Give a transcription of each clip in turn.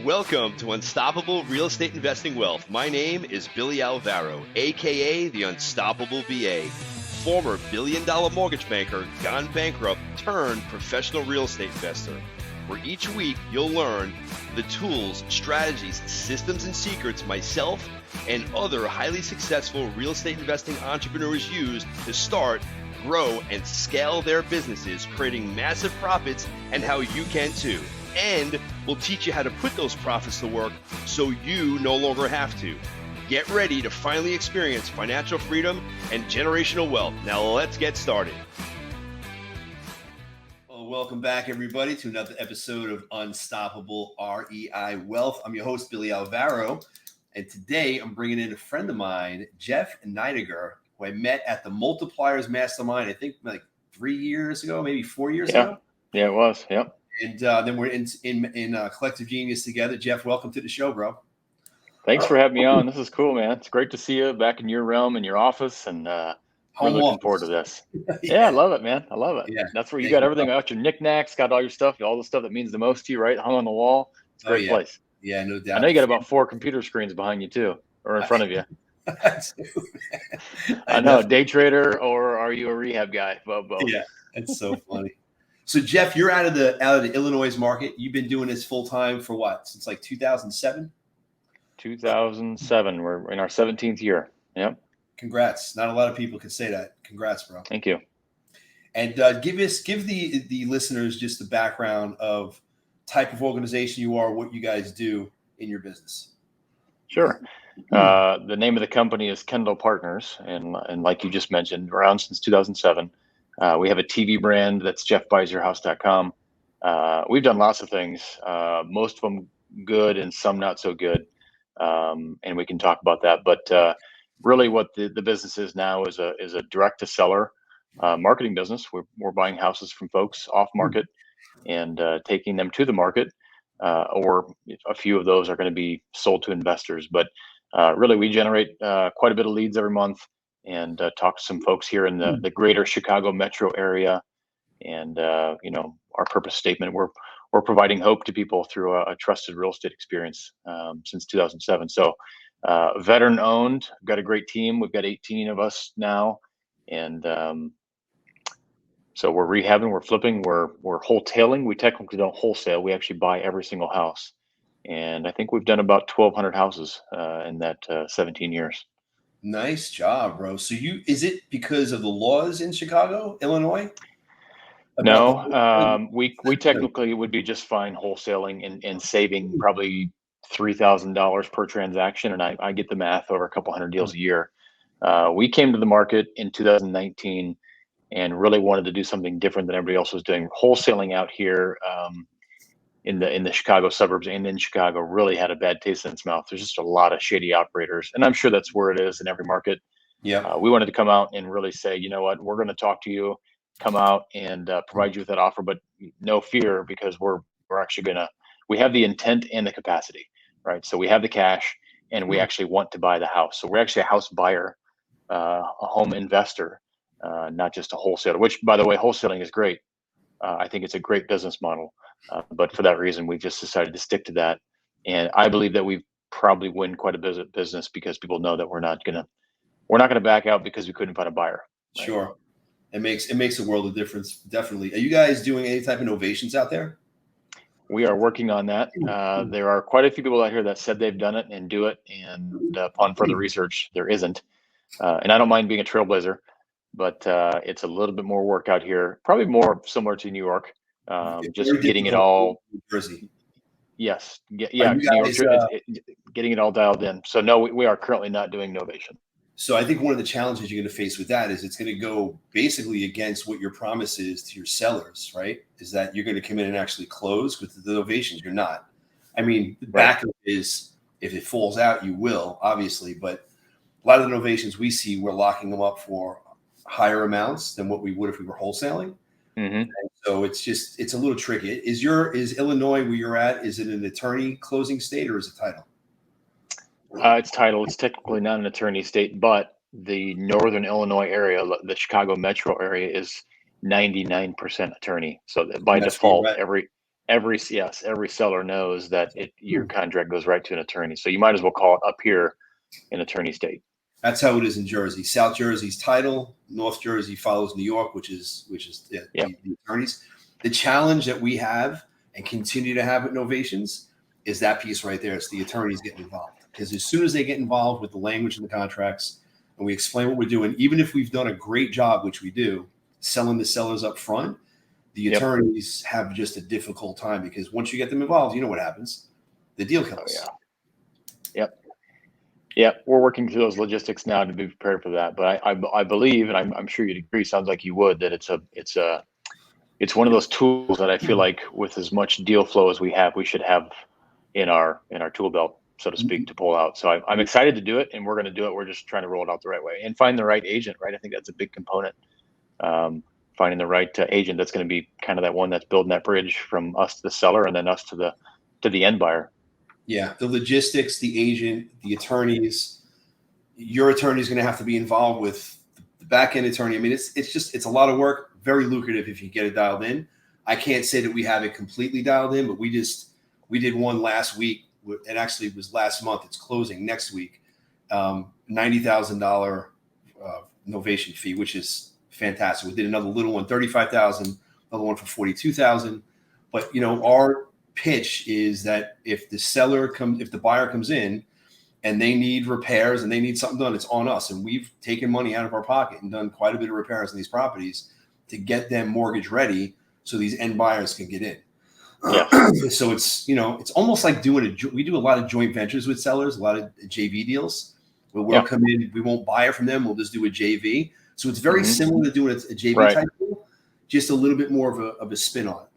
Welcome to Unstoppable Real Estate Investing Wealth. My name is Billy Alvaro, aka the Unstoppable VA, former billion-dollar mortgage banker gone bankrupt turned professional real estate investor, where each week you'll learn the tools, strategies, systems, and secrets myself and other highly successful real estate investing entrepreneurs use to start, grow, and scale their businesses, creating massive profits, and how you can too. And we'll teach you how to put those profits to work so you no longer have to. Get ready to finally experience financial freedom and generational wealth. Now let's get started. Well, welcome back, everybody, to another episode of Unstoppable REI Wealth. I'm your host, Billy Alvaro, and today I'm bringing in a friend of mine, Jeff Nydegger, who I met at the Multipliers Mastermind, I think like 3 years ago, maybe 4 years ago. Yeah, it was. Yep. And then we're in Collective Genius together. Jeff, welcome to the show, bro. Thanks for having me on. This is cool, man. It's great to see you back in your realm, in your office, and we're looking forward to this. Yeah, I love it, man. I love it. Yeah, that's where you got everything out, your knickknacks, got all your stuff, all the stuff that means the most to you, right? Hung on the wall. It's a great place. Yeah, no doubt. I know you got about 4 computer screens behind you too, or in front of you. I know, day trader, or are you a rehab guy? Both. Yeah, it's so funny. So Jeff, you're out of the Illinois market. You've been doing this full time for what? Since like 2007? 2007. We're in our 17th year. Yep. Congrats. Not a lot of people can say that. Congrats, bro. Thank you. And give the listeners just the background of type of organization you are, what you guys do in your business. Sure. The name of the company is Kendall Partners, and like you just mentioned, around since 2007. We have a TV brand that's jeffbuysyourhouse.com. We've done lots of things, most of them good and some not so good. And we can talk about that. But really what the business is now is a direct to seller marketing business. We're buying houses from folks off market and taking them to the market, or a few of those are going to be sold to investors. But really we generate quite a bit of leads every month, and talk to some folks here in the greater Chicago metro area. And, our purpose statement, we're providing hope to people through a trusted real estate experience since 2007. So veteran owned, got a great team. We've got 18 of us now. And so we're rehabbing, we're flipping, we're wholetailing. We technically don't wholesale. We actually buy every single house. And I think we've done about 1,200 houses in that 17 years. Nice job, bro. So is it because of the laws in Chicago, Illinois? No, we technically would be just fine wholesaling and saving probably $3,000 per transaction. And I get the math over a couple hundred deals a year. We came to the market in 2019 and really wanted to do something different than everybody else was doing. Wholesaling out here in the Chicago suburbs and in Chicago really had a bad taste in its mouth. There's just a lot of shady operators, and I'm sure that's where it is in every market. Yeah, we wanted to come out and really say, you know what, we're going to talk to you, come out and provide you with that offer, but no fear, because we're actually we have the intent and the capacity, right? So we have the cash, and we actually want to buy the house. So we're actually a house buyer, a home investor, not just a wholesaler. Which, by the way, wholesaling is great. I think it's a great business model. But for that reason, we've just decided to stick to that. And I believe that we probably win quite a bit of business because people know that we're not gonna back out because we couldn't find a buyer. Right? Sure. It makes a world of difference. Definitely. Are you guys doing any type of innovations out there? We are working on that. There are quite a few people out here that said they've done it and do it. And upon further research, there isn't. And I don't mind being a trailblazer, but it's a little bit more work out here, probably more similar to New York. Just getting it all. New Jersey. Yes. Yeah. New York, getting it all dialed in. So no, we are currently not doing novation. So I think one of the challenges you're going to face with that is it's going to go basically against what your promise is to your sellers, right? Is that you're going to come in and actually close. With the novations, you're not. I mean, the backup is if it falls out, you will, obviously. But a lot of the novations we see, we're locking them up for higher amounts than what we would if we were wholesaling. Mm-hmm. And so it's a little tricky. Is Illinois where you're at? Is it an attorney closing state or is it title? It's title. It's technically not an attorney state, but the northern Illinois area, the Chicago metro area, is 99% attorney. So by default, every seller knows that your contract goes right to an attorney. So you might as well call it up here an attorney state. That's how it is in Jersey. South Jersey's title, North Jersey follows New York, which is the attorneys. The challenge that we have and continue to have at Novations is that piece right there. It's the attorneys getting involved, because as soon as they get involved with the language in the contracts and we explain what we're doing, even if we've done a great job, which we do, selling the sellers up front, the attorneys have just a difficult time, because once you get them involved, you know what happens. The deal comes. Oh, yeah. Yep. We're working through those logistics now to be prepared for that. But I believe, and I'm sure you'd agree, sounds like you would, that it's one of those tools that I feel like with as much deal flow as we have, we should have in our tool belt, so to speak, to pull out. So I'm excited to do it, and we're going to do it. We're just trying to roll it out the right way and find the right agent, right? I think that's a big component. Finding the right agent that's going to be kind of that one that's building that bridge from us to the seller and then us to the end buyer. Yeah, the logistics, the agent, the attorneys. Your attorney is going to have to be involved with the back end attorney. I mean, it's a lot of work. Very lucrative if you get it dialed in. I can't say that we have it completely dialed in, but we did one last week. It actually was last month. It's closing next week. $90,000 novation fee, which is fantastic. We did another little one, $35,000. Another one for $42,000. But our pitch is that if the buyer comes in and they need repairs and they need something done, it's on us. And we've taken money out of our pocket and done quite a bit of repairs on these properties to get them mortgage ready so these end buyers can get in. Yeah. So it's almost like we do a lot of joint ventures with sellers, a lot of JV deals where we'll come in, we won't buy it from them, we'll just do a JV. So it's very similar to doing a JV type deal, just a little bit more of a spin on it.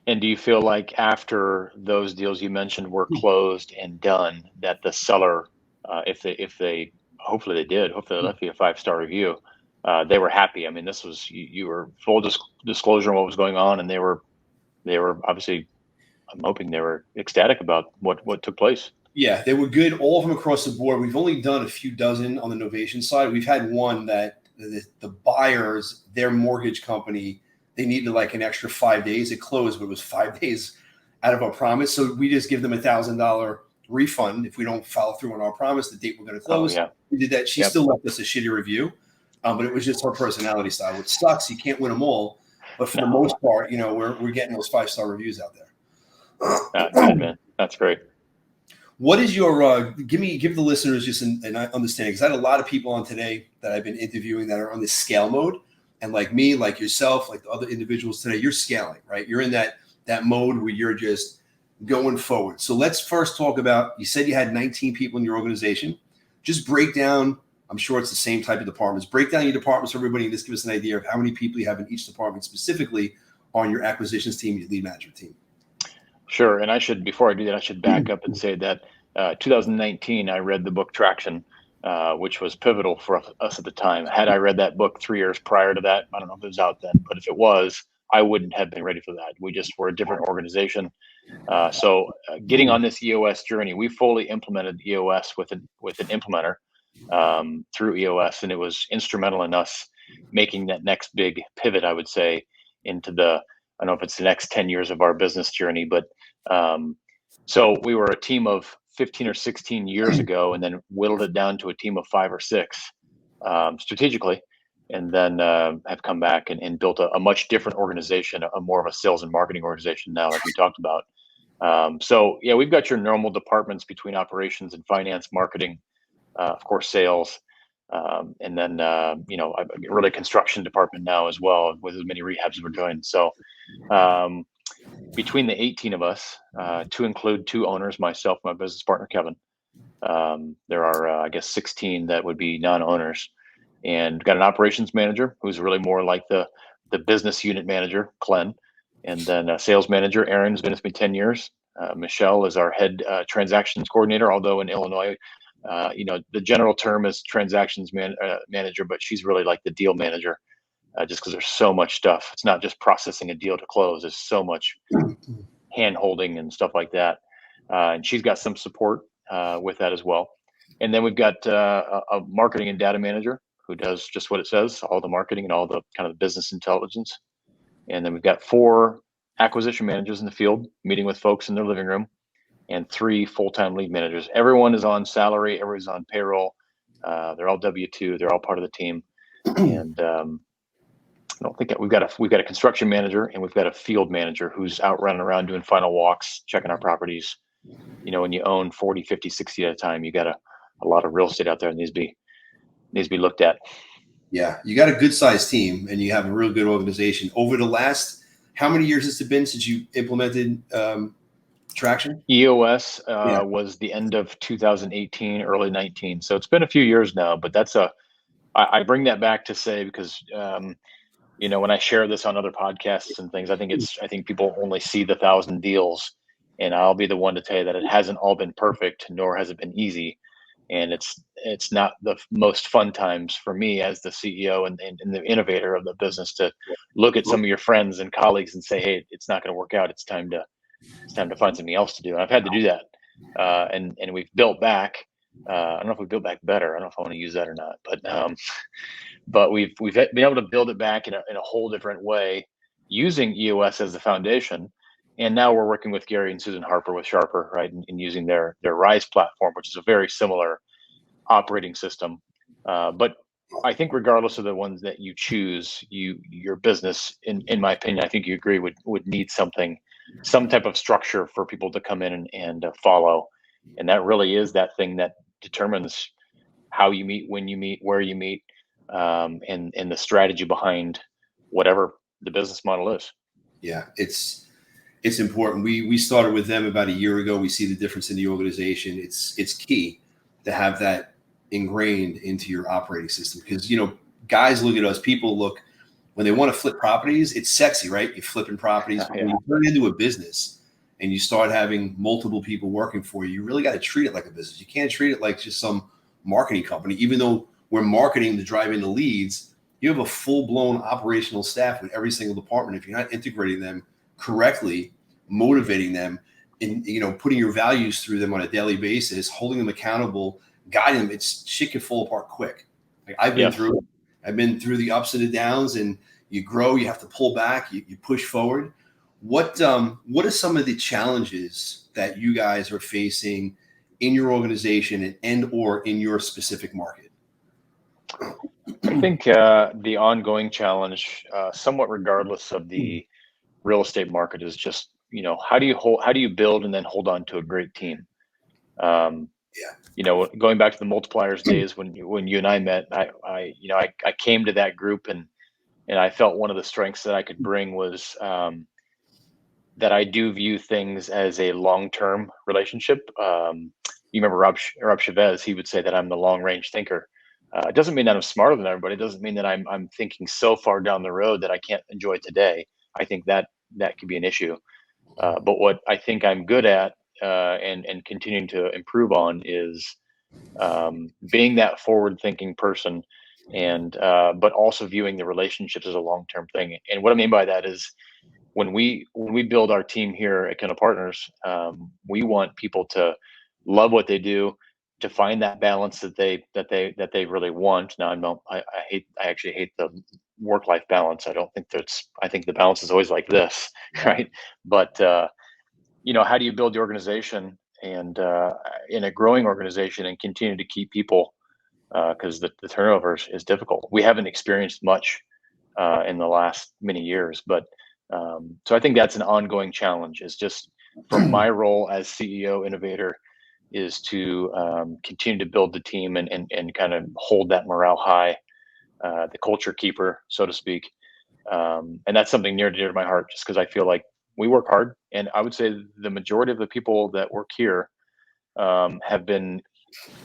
And do you feel like after those deals you mentioned were closed and done, that the seller, if they hopefully they left you a 5-star review, they were happy? I mean, this was you were full disclosure on what was going on, and they were obviously, I'm hoping they were ecstatic about what took place. Yeah, they were good, all of them across the board. We've only done a few dozen on the Novation side. We've had one that the buyers, their mortgage company, they needed like an extra 5 days. It closed, but it was 5 days out of our promise. So we just give them $1,000 refund if we don't follow through on our promise, the date we're going to close. Oh, yeah. We did that. She still left us a shitty review, but it was just her personality style, which sucks. You can't win them all. But for the most part, we're getting those 5-star reviews out there. Good, man. That's great. What is your give the listeners just an understanding? Because I had a lot of people on today that I've been interviewing that are on this scale mode. And like me, like yourself, like the other individuals today, you're scaling, right? You're in that mode where you're just going forward. So let's first talk about, you said you had 19 people in your organization. Just break down, I'm sure it's the same type of departments. Break down your departments for everybody and just give us an idea of how many people you have in each department, specifically on your acquisitions team, your lead management team. Sure. And before I do that, I should back up and say that 2019, I read the book Traction, which was pivotal for us at the time. Had I read that book 3 years prior to that, I don't know if it was out then, but if it was, I wouldn't have been ready for that. We just were a different organization. So getting on this EOS journey, we fully implemented EOS with an implementer through EOS, and it was instrumental in us making that next big pivot, I would say, into I don't know if it's the next 10 years of our business journey, but so we were a team of 15 or 16 years ago, and then whittled it down to a team of 5 or 6 strategically, and then have come back and built a much different organization, a more of a sales and marketing organization now, like we talked about. So yeah, we've got your normal departments between operations and finance, marketing, of course, sales, and then a really construction department now as well, with as many rehabs as we're doing. So between the 18 of us, to include 2 owners, myself, my business partner, Kevin, there are, I guess, 16 that would be non-owners, and got an operations manager who's really more like the business unit manager, Glenn, and then a sales manager, Aaron, who's been with me 10 years. Michelle is our head transactions coordinator, although in Illinois, the general term is transactions manager, but she's really like the deal manager. Just because there's so much stuff. It's not just processing a deal to close. There's so much hand holding and stuff like that. And she's got some support with that as well. And then we've got a marketing and data manager who does just what it says, all the marketing and all the kind of business intelligence. And then we've got 4 acquisition managers in the field, meeting with folks in their living room, and 3 full-time lead managers. Everyone is on salary. Everyone's on payroll. They're all W-2. They're all part of the team. And I don't think we've got a construction manager, and we've got a field manager who's out running around doing final walks, checking our properties. When you own 40, 50, 60 at a time, you got a lot of real estate out there that needs to be looked at. Yeah, you got a good sized team, and you have a real good organization. Over the last, how many years has it been since you implemented Traction? EOS was the end of 2018, early 19. So it's been a few years now, but I bring that back to say, because when I share this on other podcasts and things, I think people only see the 1,000 deals, and I'll be the one to tell you that it hasn't all been perfect, nor has it been easy. And it's not the most fun times for me as the CEO and the innovator of the business to look at some of your friends and colleagues and say, hey, it's not going to work out. It's time to find something else to do. And I've had to do that. And we've built back. I don't know if we built back better. I don't know if I want to use that or not, but we've been able to build it back in a whole different way, using EOS as the foundation. And now we're working with Gary and Susan Harper with Sharper, right, and using their Rise platform, which is a very similar operating system. But I think regardless of the ones that you choose, your business, in my opinion, I think you agree, would need some type of structure for people to come in and follow. And that really is that thing that determines how you meet, when you meet, where you meet, and the strategy behind whatever the business model is. Yeah, it's important. We started with them about a year ago. We see the difference in the organization. It's key to have that ingrained into your operating system, because guys look at us. People look, when they want to flip properties, it's sexy, right? You're flipping properties. Yeah. When you turn it into a business and you start having multiple people working for you, you really got to treat it like a business. You can't treat it like just some marketing company. Even though we're marketing to drive in the leads, you have a full-blown operational staff with every single department. If you're not integrating them correctly, motivating them, and putting your values through them on a daily basis, holding them accountable, guiding them, shit can fall apart quick. Like I've been through the ups and the downs, and you grow, you have to pull back, you push forward. What are some of the challenges that you guys are facing in your organization and or in your specific market? I think the ongoing challenge, somewhat regardless of the real estate market, is just how do you build and then hold on to a great team? Going back to the multipliers days when you and I met, I came to that group and I felt one of the strengths that I could bring was that I do view things as a long-term relationship. You remember Rob Chavez? He would say that I'm the long-range thinker. It doesn't mean that I'm smarter than everybody. It doesn't mean that I'm thinking so far down the road that I can't enjoy today. I think that could be an issue. But what I think I'm good at and continuing to improve on is being that forward-thinking person, and but also viewing the relationships as a long-term thing. And what I mean by that is when we build our team here at Kendall Partners, we want people to love what they do, to find that balance that they really want. Now, I actually hate the work-life balance. I think the balance is always like this, right? But how do you build the organization and in a growing organization and continue to keep people, because the turnover is difficult. We haven't experienced much in the last many years, but so I think that's an ongoing challenge. Is just from my role as CEO innovator is to continue to build the team and kind of hold that morale high, the culture keeper, so to speak. And that's something near and dear to my heart, just because I feel like we work hard. And I would say the majority of the people that work here have been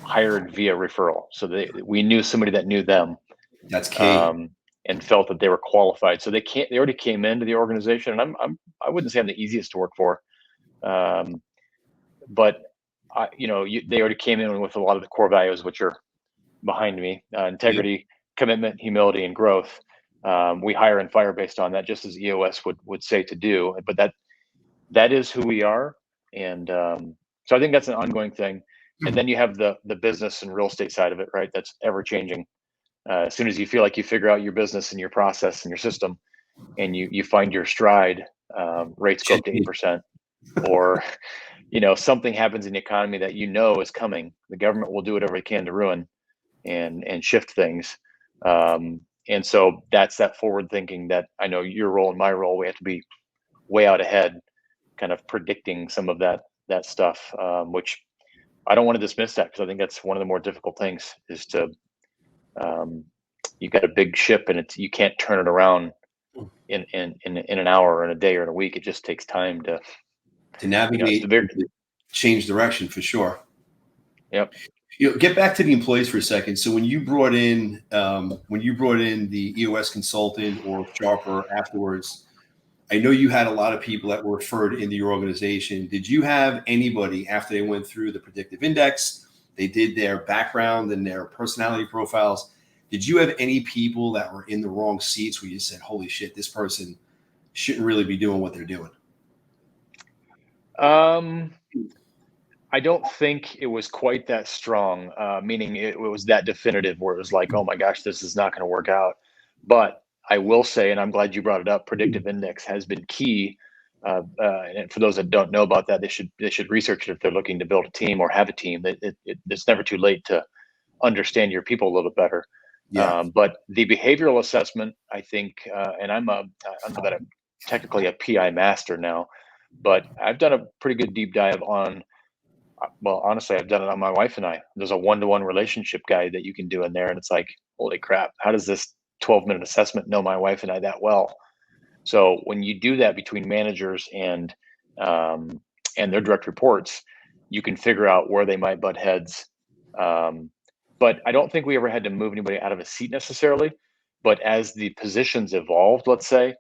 hired via referral. So we knew somebody that knew them. That's key. And felt that they were qualified. So they already came into the organization, and I wouldn't say I'm the easiest to work for. But they already came in with a lot of the core values, which are behind me: integrity, commitment, humility, and growth. We hire and fire based on that, just as EOS would say to do. But that is who we are, and so I think that's an ongoing thing. And then you have the business and real estate side of it, right? That's ever changing. As soon as you feel like you figure out your business and your process and your system, and you find your stride, rates go up to 8%, or something happens in the economy that is coming. The government will do whatever it can to ruin and shift things. And so that's that forward thinking that I know your role and my role, we have to be way out ahead, kind of predicting some of that stuff, which I don't want to dismiss that, because I think that's one of the more difficult things is to, you got a big ship and you can't turn it around in an hour or in a day or in a week. It just takes time to navigate, change direction for sure. Yep. Get back to the employees for a second. So when you brought in the EOS consultant or Sharper afterwards, I know you had a lot of people that were referred into your organization. Did you have anybody, after they went through the predictive index, they did their background and their personality profiles, did you have any people that were in the wrong seats where you said, holy shit, this person shouldn't really be doing what they're doing? I don't think it was quite that strong, meaning it was that definitive where it was like, oh my gosh, this is not going to work out. But I will say, and I'm glad you brought it up, predictive index has been key. And for those that don't know about that, they should research it if they're looking to build a team or have a team. It's never too late to understand your people a little bit better. Yeah. But the behavioral assessment, I think, and I'm technically a PI master now, but I've done a pretty good deep dive on. Well, honestly, I've done it on my wife and I. There's a 1-to-1 relationship guide that you can do in there, and it's like, holy crap, how does this 12-minute assessment know my wife and I that well? So when you do that between managers and their direct reports, you can figure out where they might butt heads. But I don't think we ever had to move anybody out of a seat necessarily. But as the positions evolved, let's say,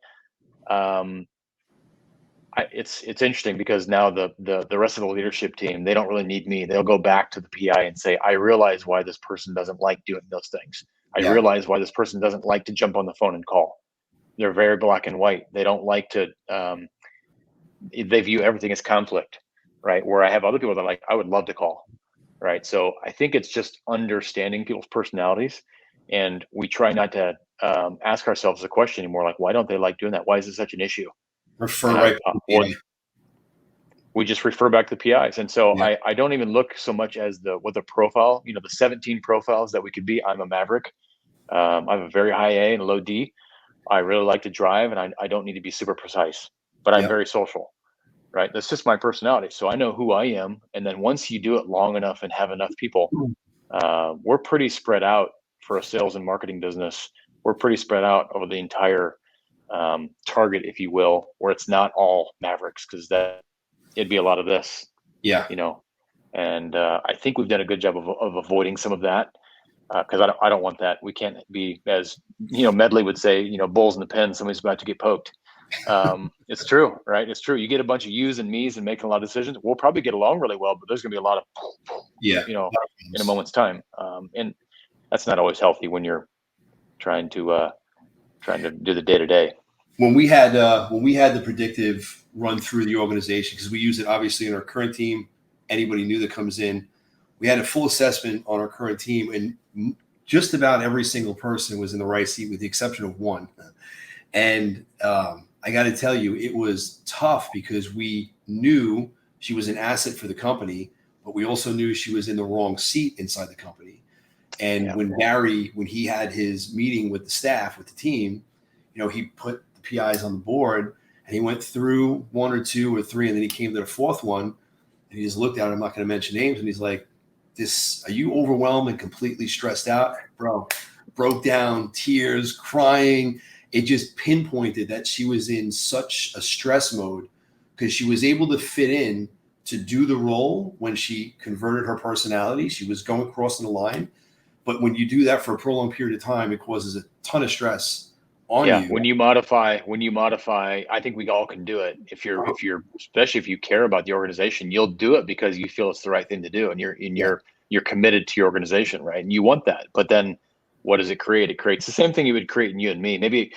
it's interesting because now the rest of the leadership team, they don't really need me. They'll go back to the PI and say, I realize why this person doesn't like doing those things. I realize why this person doesn't like to jump on the phone and call. They're very black and white. They don't like to, they view everything as conflict, right? Where I have other people that are like, I would love to call, right? So I think it's just understanding people's personalities. And we try not to ask ourselves the question anymore, like, why don't they like doing that? Why is it such an issue? We just refer back to the PIs. And so I don't even look so much as the profile, the 17 profiles that we could be. I'm a maverick. I have a very high A and a low D. I really like to drive, and I don't need to be super precise, but I'm very social, right? That's just my personality. So I know who I am. And then once you do it long enough and have enough people, we're pretty spread out for a sales and marketing business. We're pretty spread out over the entire target, if you will, where it's not all mavericks, because it'd be a lot of this, and I think we've done a good job of avoiding some of that, because I don't want that. We can't be, as Medley would say, bulls in the pen, somebody's about to get poked. It's true, right? It's true. You get a bunch of yous and me's and making a lot of decisions. We'll probably get along really well, but there's going to be a lot of, in a moment's time. And that's not always healthy when you're trying to do the day-to-day. When we had the predictive run through the organization, because we use it obviously in our current team, anybody new that comes in, we had a full assessment on our current team, and just about every single person was in the right seat with the exception of one. And I got to tell you, it was tough because we knew she was an asset for the company, but we also knew she was in the wrong seat inside the company. And when he had his meeting with the staff, with the team, he put the PIs on the board and he went through 1 or 2 or 3, and then he came to the 4th one and he just looked at it. I'm not going to mention names. And he's like, are you overwhelmed and completely stressed out? Bro, broke down, tears, crying. It just pinpointed that she was in such a stress mode because she was able to fit in to do the role when she converted her personality. She was going crossing the line. But when you do that for a prolonged period of time, it causes a ton of stress on you. When you modify, I think we all can do it. If you're, especially if you care about the organization, you'll do it because you feel it's the right thing to do, and you're committed to your organization, right? And you want that. But then, what does it create? It creates the same thing you would create in you and me. Maybe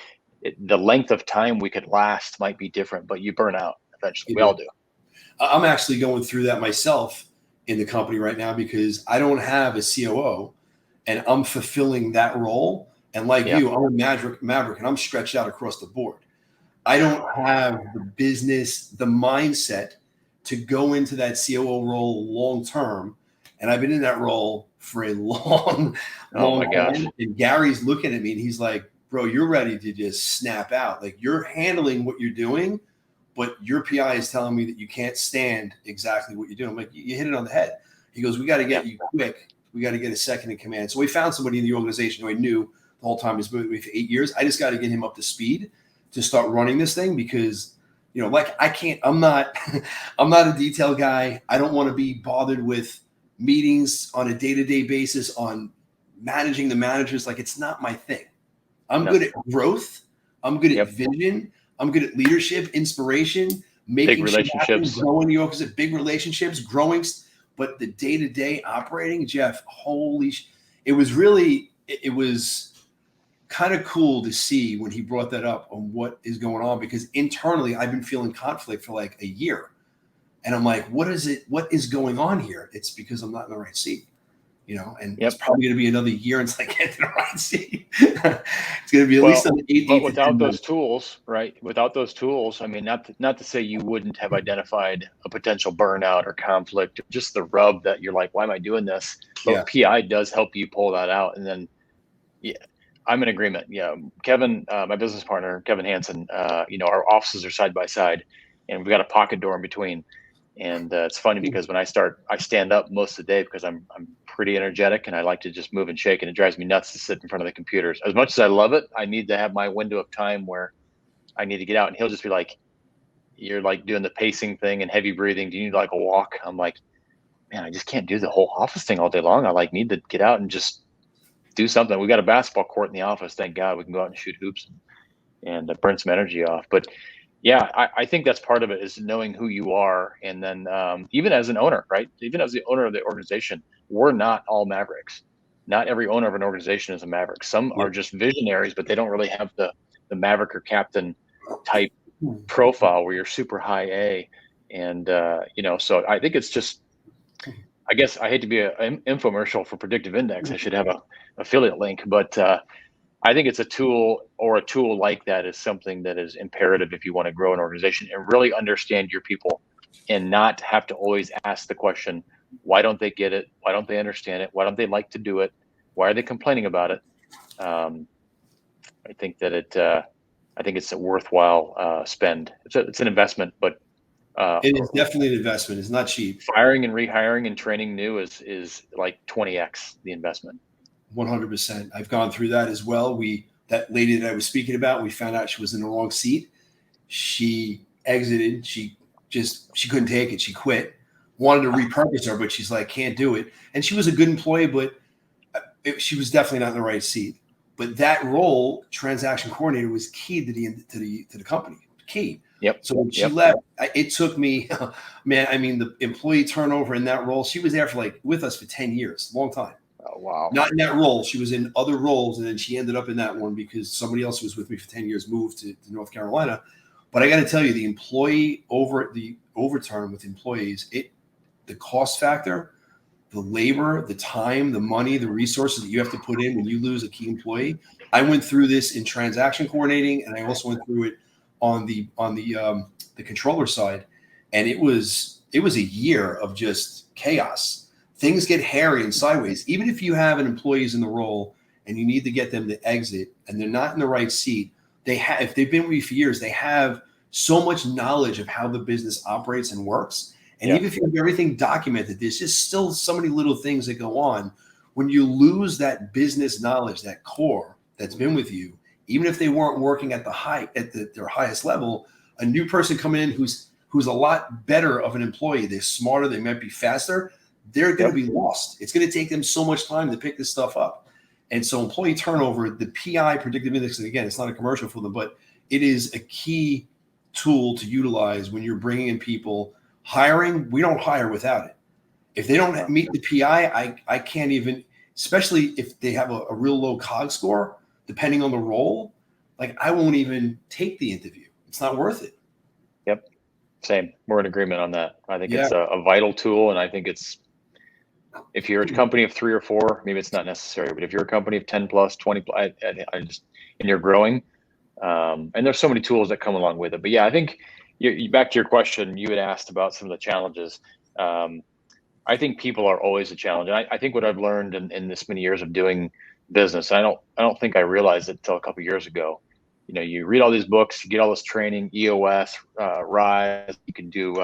the length of time we could last might be different, but you burn out eventually. We all do. I'm actually going through that myself in the company right now because I don't have a COO, and I'm fulfilling that role. And like you, I'm a maverick, and I'm stretched out across the board. I don't have the business, the mindset to go into that COO role long term. And I've been in that role for a long time. And Gary's looking at me and he's like, bro, you're ready to just snap out. Like, you're handling what you're doing, but your PI is telling me that you can't stand exactly what you're doing. I'm like, you hit it on the head. He goes, we got to get you quick. We got to get a second in command. So we found somebody in the organization who I knew the whole time. He's been with me for 8 years. I just got to get him up to speed to start running this thing because, you know, like I'm not a detail guy. I don't want to be bothered with meetings on a day-to-day basis on managing the managers. Like, it's not my thing. I'm good at growth. I'm good at vision. I'm good at leadership, inspiration, making big relationships, growing the organization, big relationships, growing. But the day-to-day operating, Jeff, it was kind of cool to see when he brought that up on what is going on, because internally I've been feeling conflict for like a year. And I'm like, what is going on here? It's because I'm not in the right seat, you know, and it's probably going to be another year until I get to the right seat. It's going to be at least an 8. But without those tools, right? Without those tools, I mean, not to say you wouldn't have identified a potential burnout or conflict, just the rub that you're like, why am I doing this? But PI does help you pull that out. And then, I'm in agreement. Yeah. Kevin, my business partner, Kevin Hansen, our offices are side by side and we've got a pocket door in between. And it's funny because when I stand up most of the day because I'm pretty energetic and I like to just move and shake, and it drives me nuts to sit in front of the computers. As much as I love it, I need to have my window of time where I need to get out. And he'll just be like, you're like doing the pacing thing and heavy breathing. Do you need like a walk? I'm like, man, I just can't do the whole office thing all day long. I need to get out and just do something. We got a basketball court in the office. Thank God we can go out and shoot hoops and burn some energy off. But yeah, I think that's part of it, is knowing who you are. And then even as an owner, right? Even as the owner of the organization, we're not all mavericks. Not every owner of an organization is a maverick. Some are just visionaries, but they don't really have the maverick or captain type profile where you're super high A. And, so I think it's just, I guess I hate to be an infomercial for Predictive Index. I should have a affiliate link, but I think it's a tool like that is something that is imperative if you want to grow an organization and really understand your people and not have to always ask the question, why don't they get it? Why don't they understand it? Why don't they like to do it? Why are they complaining about it? I think that I think it's a worthwhile spend. It's an investment, but it is definitely an investment. It's not cheap. Firing and rehiring and training new is like 20x the investment. 100%. I've gone through that as well. That lady that I was speaking about, we found out she was in the wrong seat. She exited. She couldn't take it. She quit. Wanted to repurpose her, but she's like, can't do it. And she was a good employee, but she was definitely not in the right seat. But that role, transaction coordinator, was key to the company. Key. Yep. So when she left, it took me, man. I mean, the employee turnover in that role. She was there with us for 10 years, long time. Oh, wow. Not in that role. She was in other roles, and then she ended up in that one because somebody else who was with me for 10 years moved to North Carolina. But I got to tell you, the overturn with employees, the cost factor, the labor, the time, the money, the resources that you have to put in when you lose a key employee. I went through this in transaction coordinating, and I also went through it on the controller side, and it was a year of just chaos. Things get hairy and sideways. Even if you have an employees in the role and you need to get them to exit and they're not in the right seat, if they've been with you for years, they have so much knowledge of how the business operates and works. And even if you have everything documented, there's just still so many little things that go on. When you lose that business knowledge, that core that's been with you, even if they weren't working at their highest level, a new person coming in who's a lot better of an employee, they're smarter, they might be faster, they're going to be lost. It's going to take them so much time to pick this stuff up. And so employee turnover, the PI predictive index, and again, it's not a commercial for them, but it is a key tool to utilize when you're bringing in people. Hiring, we don't hire without it. If they don't meet the PI, I can't even, especially if they have a real low COG score, depending on the role, like I won't even take the interview. It's not worth it. Yep. Same. We're in agreement on that. I think it's a vital tool. And I think if you're a company of 3 or 4, maybe it's not necessary, but if you're a company of 10 plus, 20 plus, and you're growing, And there's so many tools that come along with it. But yeah, I think back to your question, you had asked about some of the challenges. I think people are always a challenge. And I think what I've learned in this many years of doing business, I don't think I realized it until a couple of years ago. You read all these books, you get all this training, EOS, REI, you can do,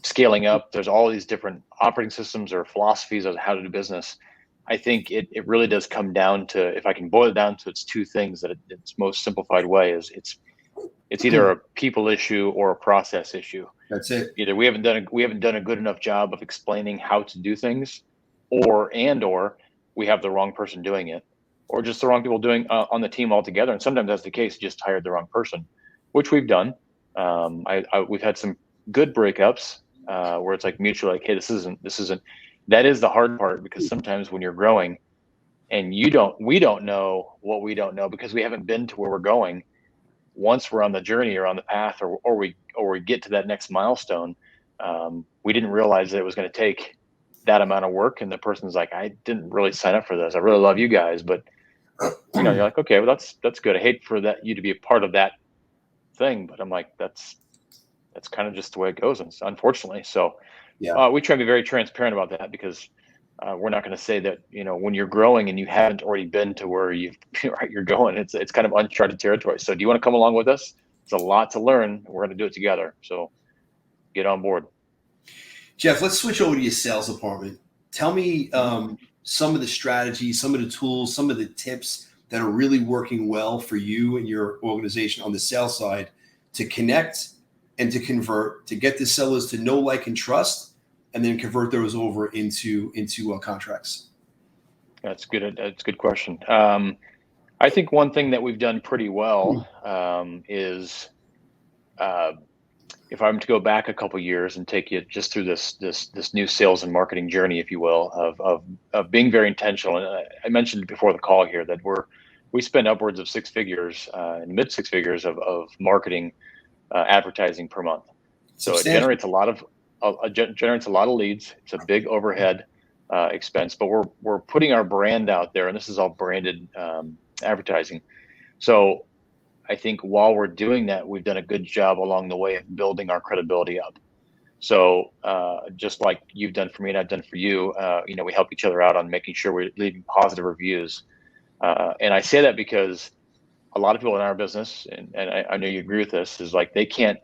scaling up. There's all these different operating systems or philosophies of how to do business. I think it really does come down to, if I can boil it down to its two things, that its most simplified way is it's either a people issue or a process issue. That's it. Either we haven't done a good enough job of explaining how to do things, or we have the wrong person doing it, or just the wrong people doing on the team altogether. And sometimes that's the case, just hired the wrong person, which we've done. We've had some good breakups where it's like mutual, like, hey, this isn't. That is the hard part, because sometimes when you're growing and we don't know what we don't know because we haven't been to where we're going. Once we're on the journey or on the path, or we get to that next milestone, we didn't realize that it was going to take that amount of work. And the person's like, I didn't really sign up for this. I really love you guys, but you're like, okay, well, that's good. I hate for you to be a part of that thing, but I'm like, that's kind of just the way it goes, unfortunately. So yeah, we try to be very transparent about that, because we're not going to say that, when you're growing and you haven't already been to where you're going, it's kind of uncharted territory. So do you want to come along with us? It's a lot to learn. We're going to do it together. So get on board. Jeff, let's switch over to your sales department. Tell me some of the strategies, some of the tools, some of the tips that are really working well for you and your organization on the sales side to connect and to convert, to get the sellers to know, like, and trust, and then convert those over into contracts. That's good. That's a good question. I think one thing that we've done pretty well is, if I'm to go back a couple years and take you just through this new sales and marketing journey, if you will, of being very intentional. And I mentioned before the call here that we spend upwards of six figures, and mid six figures of marketing, advertising per month. So it generates a lot of leads. It's a big overhead expense, but we're putting our brand out there, and this is all branded advertising. So I think while we're doing that, we've done a good job along the way of building our credibility up. So just like you've done for me and I've done for you, we help each other out on making sure we're leaving positive reviews. And I say that because a lot of people in our business, and I know you agree with this, is like they can't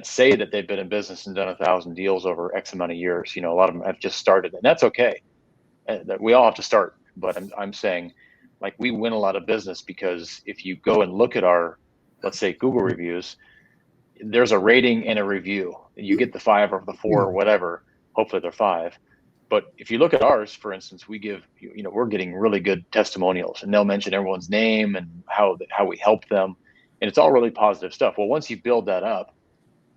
say that they've been in business and done 1,000 deals over X amount of years. A lot of them have just started, and that's okay. We all have to start, but I'm saying, like, we win a lot of business because if you go and look at our, let's say, Google reviews, there's a rating and a review. You get the 5 or the 4 or whatever. Hopefully they're 5. But if you look at ours, for instance, we give, we're getting really good testimonials, and they'll mention everyone's name and how we help them. And it's all really positive stuff. Well, once you build that up,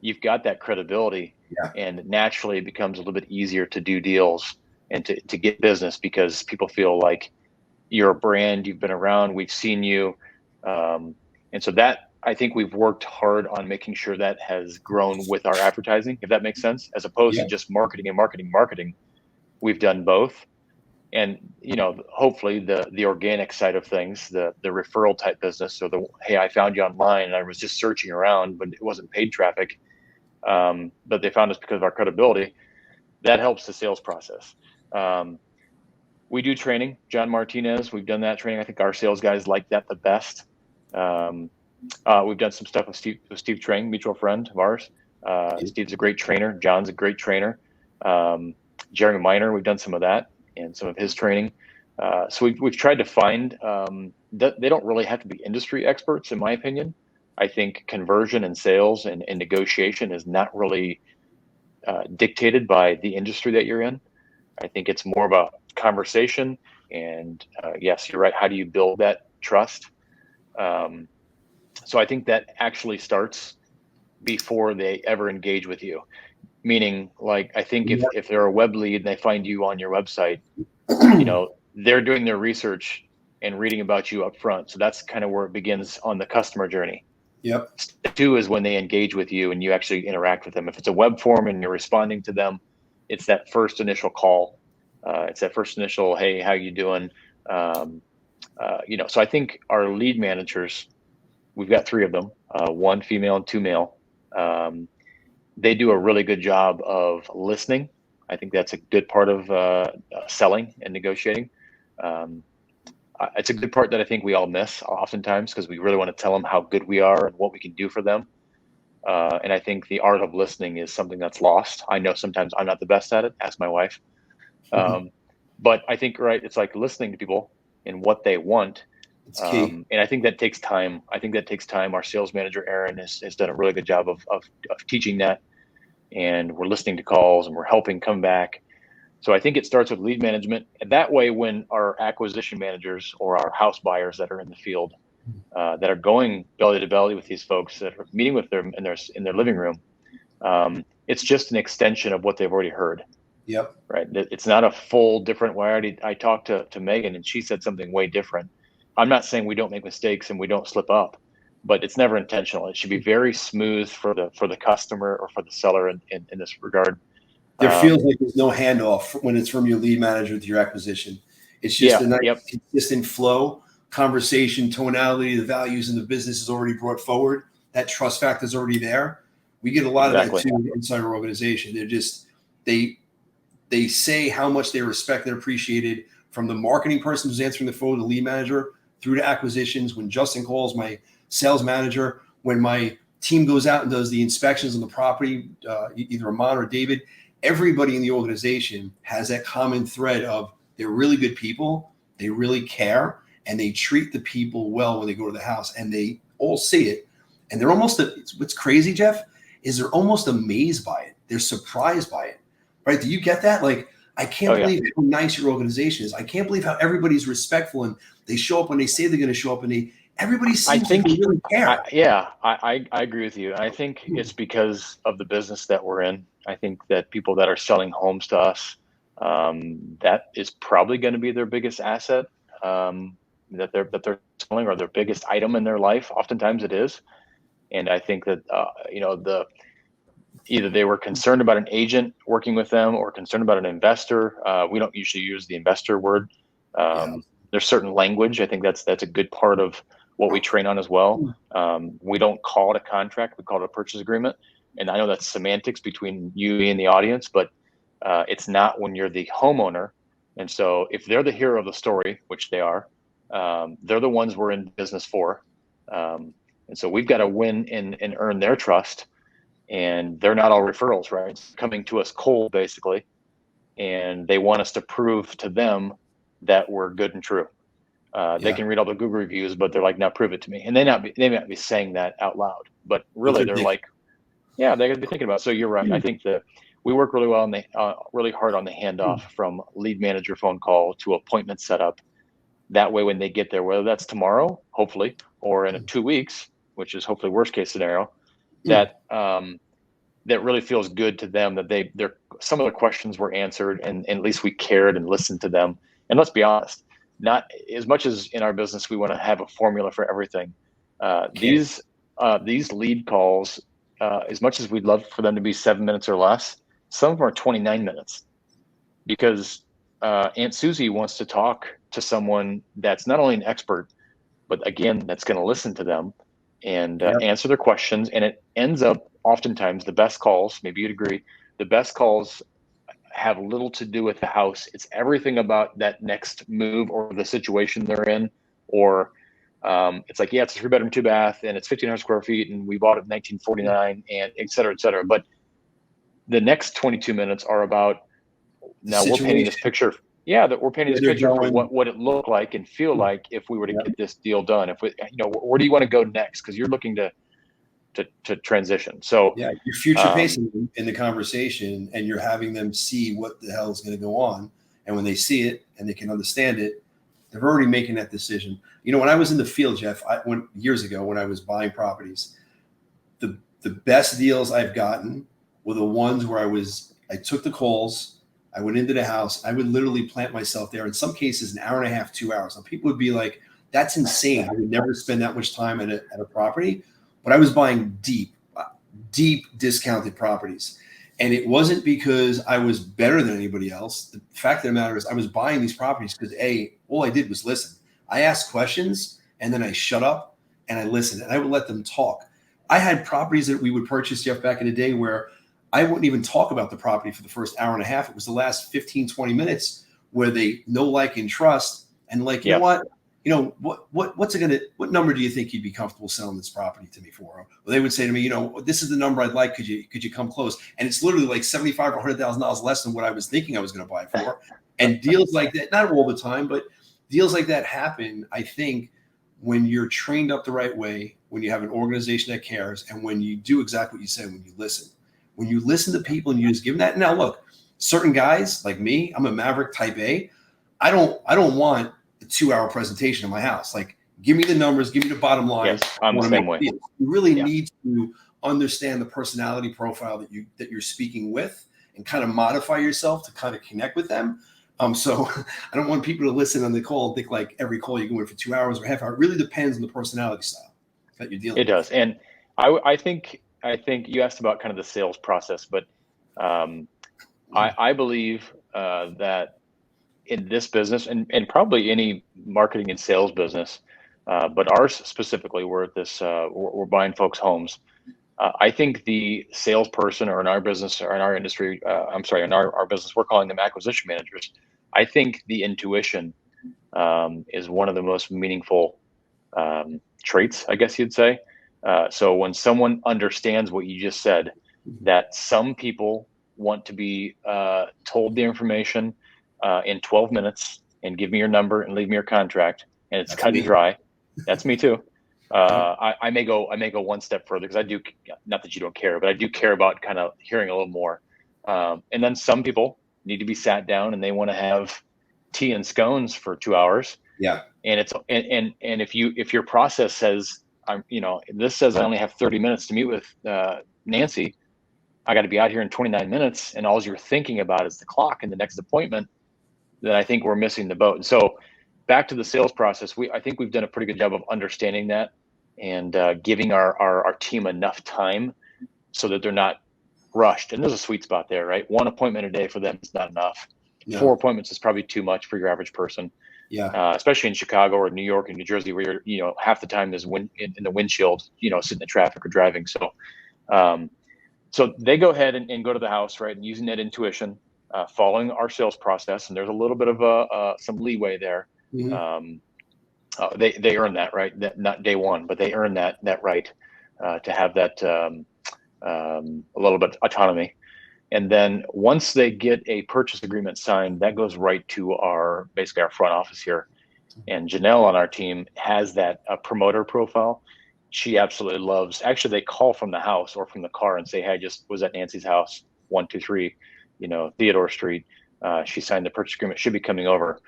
you've got that credibility, and naturally it becomes a little bit easier to do deals and to get business, because people feel like you're a brand, you've been around, we've seen you. And so that, I think we've worked hard on making sure that has grown with our advertising, if that makes sense, as opposed to just marketing. We've done both. And, hopefully the organic side of things, the referral type business. So hey, I found you online and I was just searching around, but it wasn't paid traffic. But they found us because of our credibility. That helps the sales process. We do training. John Martinez, we've done that training. I think our sales guys like that the best. We've done some stuff with Steve Trang, mutual friend of ours. Steve's a great trainer. John's a great trainer. Jeremy Miner, we've done some of that and some of his training. So we've tried to find that they don't really have to be industry experts, in my opinion. I think conversion and sales and negotiation is not really dictated by the industry that you're in. I think it's more about conversation. And yes, you're right. How do you build that trust? So I think that actually starts before they ever engage with you. Meaning, like, I think if they're a web lead and they find you on your website, they're doing their research and reading about you up front. So that's kind of where it begins on the customer journey. Yep. Step 2 is when they engage with you and you actually interact with them. If it's a web form and you're responding to them, it's that first initial call. It's that first initial, hey, how you doing? So I think our lead managers, we've got 3 of them, 1 female and 2 male. They do a really good job of listening. I think that's a good part of selling and negotiating. It's a good part that I think we all miss oftentimes, because we really want to tell them how good we are and what we can do for them. And I think the art of listening is something that's lost. I know sometimes I'm not the best at it. Ask my wife. But I think, right, it's like listening to people and what they want. It's key. And I think that takes time. Our sales manager, Aaron, has done a really good job of teaching that. And we're listening to calls and we're helping come back. So I think it starts with lead management. And that way, when our acquisition managers or our house buyers that are in the field, that are going belly to belly with these folks, that are meeting with them in their living room, it's just an extension of what they've already heard. Yep. Right. It's not a full different way. I talked to Megan and she said something way different. I'm not saying we don't make mistakes and we don't slip up, but it's never intentional. It should be very smooth for the customer or for the seller in this regard. There feels like there's no handoff when it's from your lead manager to your acquisition. It's just a nice, consistent flow, conversation, tonality, the values in the business is already brought forward. That trust factor is already there. We get a lot of that too inside our organization. They're just, they say how much they respect and appreciated, from the marketing person who's answering the phone, the lead manager, through to acquisitions. When Justin calls, my sales manager, when my team goes out and does the inspections on the property, either Amon or David, everybody in the organization has that common thread of they're really good people, they really care, and they treat the people well when they go to the house, and they all see it. And they're almost, what's crazy, Jeff, is they're almost amazed by it. They're surprised by it, right? Do you get that? Like, I can't believe how nice your organization is. I can't believe how everybody's respectful, and they show up when they say they're going to show up, and everybody seems to really care. I agree with you. I think it's because of the business that we're in. I think that people that are selling homes to us, that is probably going to be their biggest asset, that they're selling, or their biggest item in their life. Oftentimes it is. And I think that, either they were concerned about an agent working with them or concerned about an investor. We don't usually use the investor word. There's certain language. I think that's a good part of what we train on as well. We don't call it a contract. We call it a purchase agreement. And I know that's semantics between you and the audience, but it's not when you're the homeowner. And so if they're the hero of the story, which they are, they're the ones we're in business for. And so we've got to win and earn their trust. And they're not all referrals, right? It's coming to us cold, basically. And they want us to prove to them that we're good and true. They can read all the Google reviews, but they're like, now prove it to me. And they may not be saying that out loud, but really they're like, yeah, they're gonna be thinking about it. So you're right. I think that we work really well really hard on the handoff from lead manager phone call to appointment setup. That way, when they get there, whether that's tomorrow, hopefully, or in 2 weeks, which is hopefully worst case scenario, that really feels good to them, that some of the questions were answered, and at least we cared and listened to them. And let's be honest, not as much as in our business we want to have a formula for everything. These lead calls, as much as we'd love for them to be 7 minutes or less, some of them are 29 minutes, because Aunt Susie wants to talk to someone that's not only an expert, but again, that's going to listen to them and answer their questions. And it ends up oftentimes the best calls, maybe you'd agree, the best calls have little to do with the house. It's everything about that next move or the situation they're in, or it's like, it's a 3-bedroom, 2-bath, and it's 1,500 square feet, and we bought it in 1949, and et cetera, et cetera. But the next 22 minutes are about, now we're painting this picture. That we're painting this picture for what it looked like and feel like if we were to get this deal done. If we, where do you want to go next? Because you're looking to transition. So you're future pacing in the conversation, and you're having them see what the hell is going to go on. And when they see it and they can understand it, they're already making that decision. When I was in the field, Jeff, years ago when I was buying properties, the best deals I've gotten were the ones where I took the calls, I went into the house, I would literally plant myself there. In some cases, an hour and a half, 2 hours. Now, people would be like, that's insane. I would never spend that much time at a property. But I was buying deep discounted properties. And it wasn't because I was better than anybody else. The fact of the matter is I was buying these properties because all I did was listen. I ask questions and then I shut up and I listen and I would let them talk. I had properties that we would purchase, Jeff, back in the day where I wouldn't even talk about the property for the first hour and a half. It was the last 15, 20 minutes where they know, like, and trust. And like, you know what? What's it gonna? What number do you think you'd be comfortable selling this property to me for? Or they would say to me, this is the number I'd like. Could you come close? And it's literally like $75,000 or $100,000 less than what I was thinking I was going to buy it for. And deals like that, not all the time, but deals like that happen, I think, when you're trained up the right way, when you have an organization that cares, and when you do exactly what you say, when you listen to people and you just give them that. Now, look, certain guys like me, I'm a maverick type A. I don't want a 2-hour presentation in my house. Like, give me the numbers, give me the bottom line. Yes, I'm the same way. You really need to understand the personality profile that you're speaking with and kind of modify yourself to kind of connect with them. So I don't want people to listen on the call and think like every call you go in for 2 hours or half hour. It really depends on the personality style that you're dealing with. It does. And I think you asked about kind of the sales process, but I believe that in this business and probably any marketing and sales business, but ours specifically, we're at this, we're buying folks' homes. I think the salesperson, or in our business or in our industry, in our business, we're calling them acquisition managers. I think the intuition is one of the most meaningful traits, I guess you'd say. So when someone understands what you just said, that some people want to be told the information in 12 minutes and give me your number and leave me your contract, and it's cut and dry. That's me too. I may go one step further, because I do, not that you don't care, but I do care about kind of hearing a little more. And then some people need to be sat down and they want to have tea and scones for 2 hours. Yeah. And it's, and if your process says, this says I only have 30 minutes to meet with Nancy, I got to be out here in 29 minutes, and all you're thinking about is the clock and the next appointment, then I think we're missing the boat. And so back to the sales process, I think we've done a pretty good job of understanding that and giving our team enough time so that they're not rushed. And there's a sweet spot there, right? 1 appointment a day for them is not enough. Yeah. 4 appointments is probably too much for your average person. Yeah. Especially in Chicago or New York and New Jersey, where you're, half the time is in the windshield, sitting in traffic or driving. So, so they go ahead and go to the house, right? And using that intuition, following our sales process. And there's a little bit of some leeway there. Mm-hmm. They earn that, right? That, not day one, but they earn that right to have that a little bit autonomy. And then once they get a purchase agreement signed, that goes right to basically our front office here. And Janelle on our team has that promoter profile. She absolutely loves. Actually, they call from the house or from the car and say, "Hey, I just was at Nancy's house, 123, Theodore Street. She signed the purchase agreement. Should be coming over."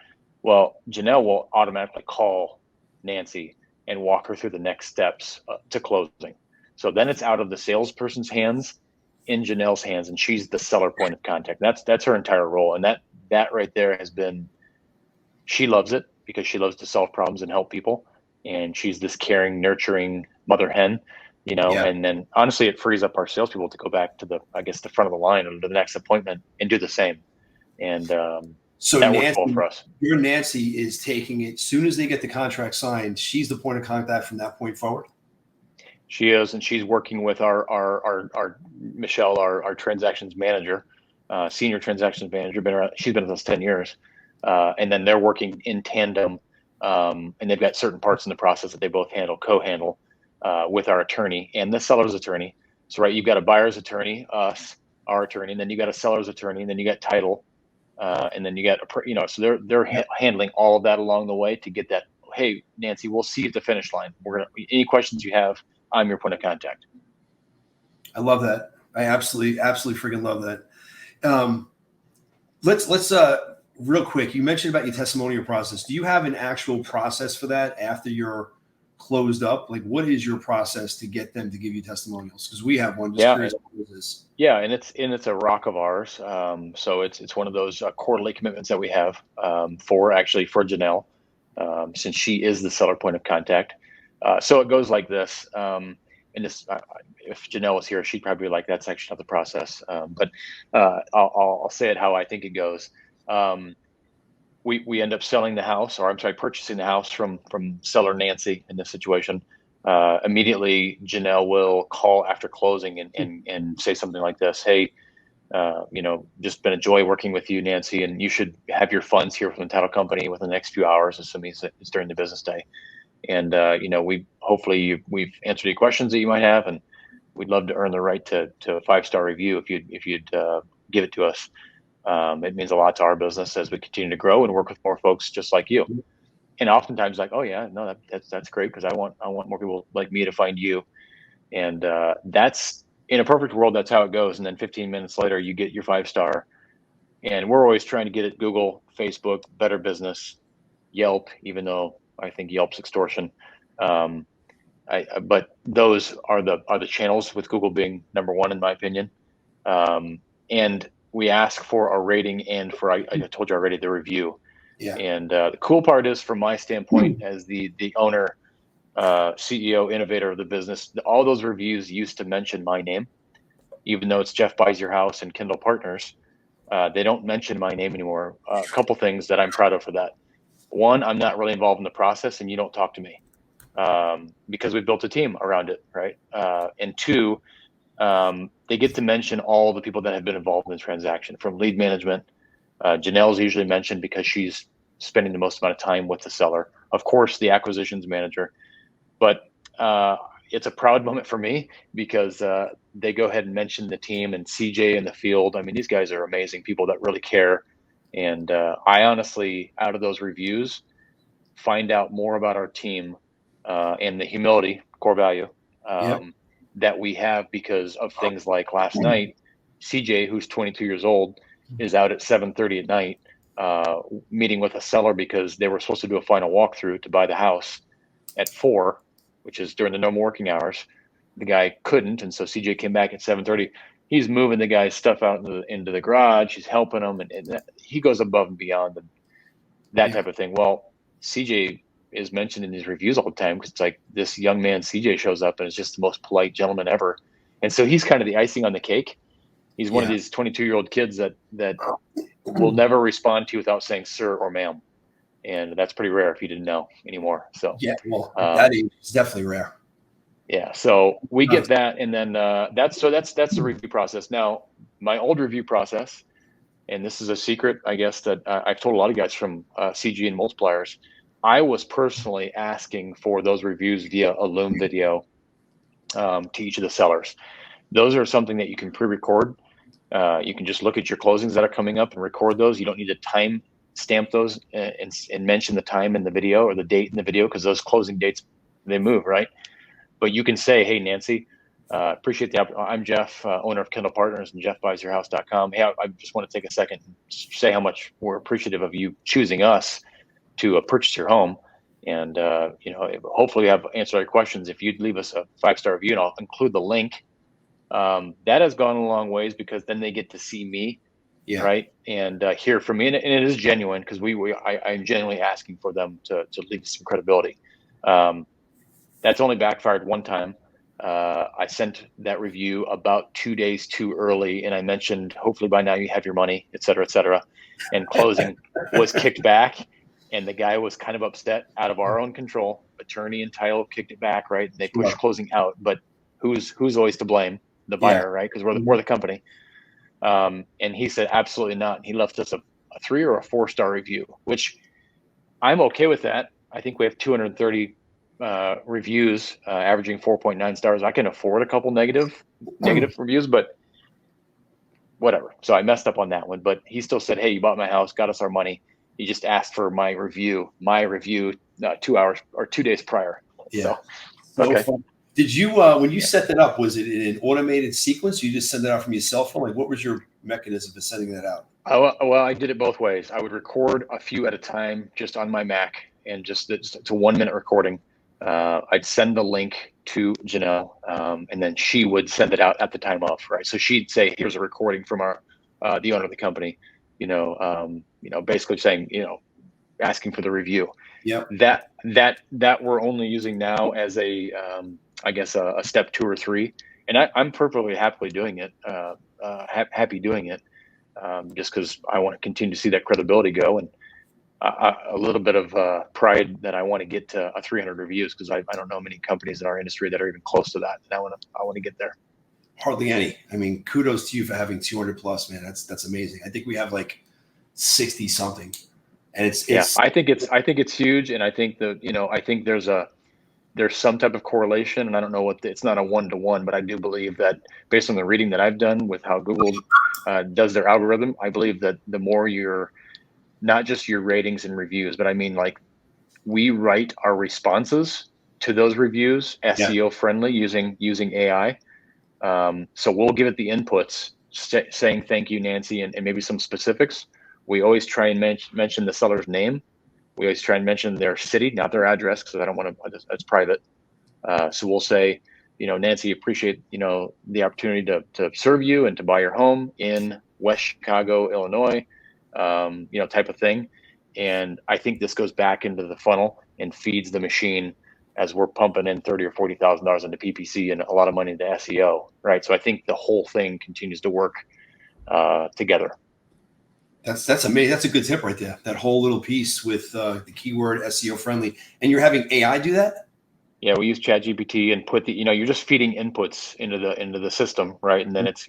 Well, Janelle will automatically call Nancy and walk her through the next steps to closing. So then it's out of the salesperson's hands, in Janelle's hands, and she's the seller point of contact. That's her entire role. And that right there has been, she loves it because she loves to solve problems and help people. And she's this caring, nurturing mother hen, yeah. And then honestly, it frees up our salespeople to go back to the front of the line or the next appointment and do the same. And so that Nancy, works well for us. Your Nancy is taking it, as soon as they get the contract signed, she's the point of contact from that point forward. She is, and she's working with our Michelle, our transactions manager, senior transactions manager. She's been with us 10 years, and then they're working in tandem, and they've got certain parts in the process that they both co-handle with our attorney and the seller's attorney. So right, you've got a buyer's attorney, us, our attorney, and then you got a seller's attorney, and then you got title, and then you got so they're handling all of that along the way to get that. Hey, Nancy, we'll see you at the finish line. Any questions you have, I'm your point of contact. I love that. I absolutely freaking love that. Let's real quick. You mentioned about your testimonial process. Do you have an actual process for that after you're closed up? Like, what is your process to get them to give you testimonials? Because we have one. Yeah, and it's a rock of ours. So it's one of those quarterly commitments that we have for Janelle, since she is the seller point of contact. So it goes like this, and this, if Janelle was here, she'd probably be like, that's actually not the process. But I'll say it how I think it goes. we end up selling the house, or I'm sorry, purchasing the house from seller Nancy in this situation. Immediately, Janelle will call after closing and say something like this: "Hey, just been a joy working with you, Nancy, and you should have your funds here from the title company within the next few hours, assuming it's during the business day. And we've answered any questions that you might have, and we'd love to earn the right to a 5-star review if you'd give it to us. It means a lot to our business as we continue to grow and work with more folks just like you." And oftentimes, like, "Oh yeah, no, that's great, because I want more people like me to find you." And that's, in a perfect world, that's how it goes. And then 15 minutes later, you get your 5-star. And we're always trying to get it Google, Facebook, Better Business, Yelp, even though I think Yelp's extortion. But those are the channels, with Google being number one in my opinion. And we ask for a rating, and I told you already, the review. Yeah. And the cool part is, from my standpoint as the owner, CEO, innovator of the business, all those reviews used to mention my name, even though it's Jeff Buys Your House and Kendall Partners. They don't mention my name anymore. A couple things that I'm proud of for that. One, I'm not really involved in the process, and you don't talk to me, because we built a team around it, right? And two, they get to mention all the people that have been involved in the transaction, from lead management. Janelle's usually mentioned because she's spending the most amount of time with the seller. Of course, the acquisitions manager. But it's a proud moment for me, because they go ahead and mention the team and CJ in the field. I mean, these guys are amazing people that really care. And I honestly, out of those reviews, find out more about our team and the humility, core value, that we have, because of things like last night. CJ, who's 22 years old, is out at 7:30 at night meeting with a seller, because they were supposed to do a final walkthrough to buy the house at 4, which is during the normal working hours. The guy couldn't, and so CJ came back at 7:30. He's moving the guy's stuff out into the garage. He's helping him, and he goes above and beyond that type of thing. Well, CJ is mentioned in these reviews all the time, because it's like, this young man CJ shows up and is just the most polite gentleman ever. And so he's kind of the icing on the cake. He's one of these 22-year-old kids that will never respond to you without saying sir or ma'am. And that's pretty rare if you didn't know anymore. So yeah, well, that is definitely rare. Yeah, so we get that, and then that's the review process. Now, my old review process, and this is a secret, I guess, that I've told a lot of guys from CG and multipliers. I was personally asking for those reviews via a Loom video to each of the sellers. Those are something that you can pre-record. You can just look at your closings that are coming up and record those. You don't need to time stamp those and mention the time in the video or the date in the video, because those closing dates, they move, right? But you can say, "Hey, Nancy, appreciate the opportunity. I'm Jeff, owner of Kendall Partners and JeffBuysYourHouse.com. Hey, I just want to take a second and say how much we're appreciative of you choosing us to purchase your home. And, hopefully I've answered our questions. If you'd leave us a 5-star review, and I'll include the link." That has gone a long ways, because then they get to see me, right, and hear from me, and it is genuine, because I'm genuinely asking for them to leave some credibility. That's only backfired one time. I sent that review about 2 days too early, and I mentioned, hopefully by now you have your money, et cetera, et cetera. And closing was kicked back, and the guy was kind of upset, out of our own control. Attorney and title kicked it back, right? They pushed closing out, but who's always to blame? The buyer, right? Because we're the company. And he said, absolutely not. He left us a 3 or a 4-star review, which I'm okay with that. I think we have 230 reviews, averaging 4.9 stars. I can afford a couple negative reviews, but whatever. So I messed up on that one, but he still said, "Hey, you bought my house, got us our money. You just asked for my review 2 hours or 2 days prior." Yeah. So, okay. Did you, when you set that up, was it in an automated sequence? You just send it out from your cell phone? Like, what was your mechanism for sending that out? Well, I did it both ways. I would record a few at a time just on my Mac, and just it's a 1-minute recording. I'd send the link to Janelle, and then she would send it out at the time of, right? So she'd say, "Here's a recording from the owner of the company," basically saying, asking for the review. Yeah. That we're only using now as a step 2 or 3, and I'm perfectly happy doing it. Happy doing it, just because I want to continue to see that credibility go. And a little bit of pride that I want to get to 300 reviews, because I don't know many companies in our industry that are even close to that. And I want to get there. Hardly any. I mean, kudos to you for having 200 plus, man. That's amazing. I think we have like 60 something, and it's. I think it's huge, and I think I think there's some type of correlation, and I don't know it's not a 1-to-1, but I do believe that based on the reading that I've done with how Google does their algorithm, I believe that the more not just your ratings and reviews, but I mean, like, we write our responses to those reviews SEO friendly using AI. So we'll give it the inputs saying thank you, Nancy, and maybe some specifics. We always try and mention the seller's name. We always try and mention their city, not their address, because I don't want to. That's private. So we'll say, Nancy, appreciate the opportunity to serve you and to buy your home in West Chicago, Illinois, type of thing. And I think this goes back into the funnel and feeds the machine as we're pumping in $30,000 or $40,000 into PPC and a lot of money into SEO, right? So I think the whole thing continues to work together. That's amazing. That's a good tip right there. That whole little piece with the keyword SEO friendly, and you're having AI do that. Yeah, we use ChatGPT and put you're just feeding inputs into the system, right? And then it's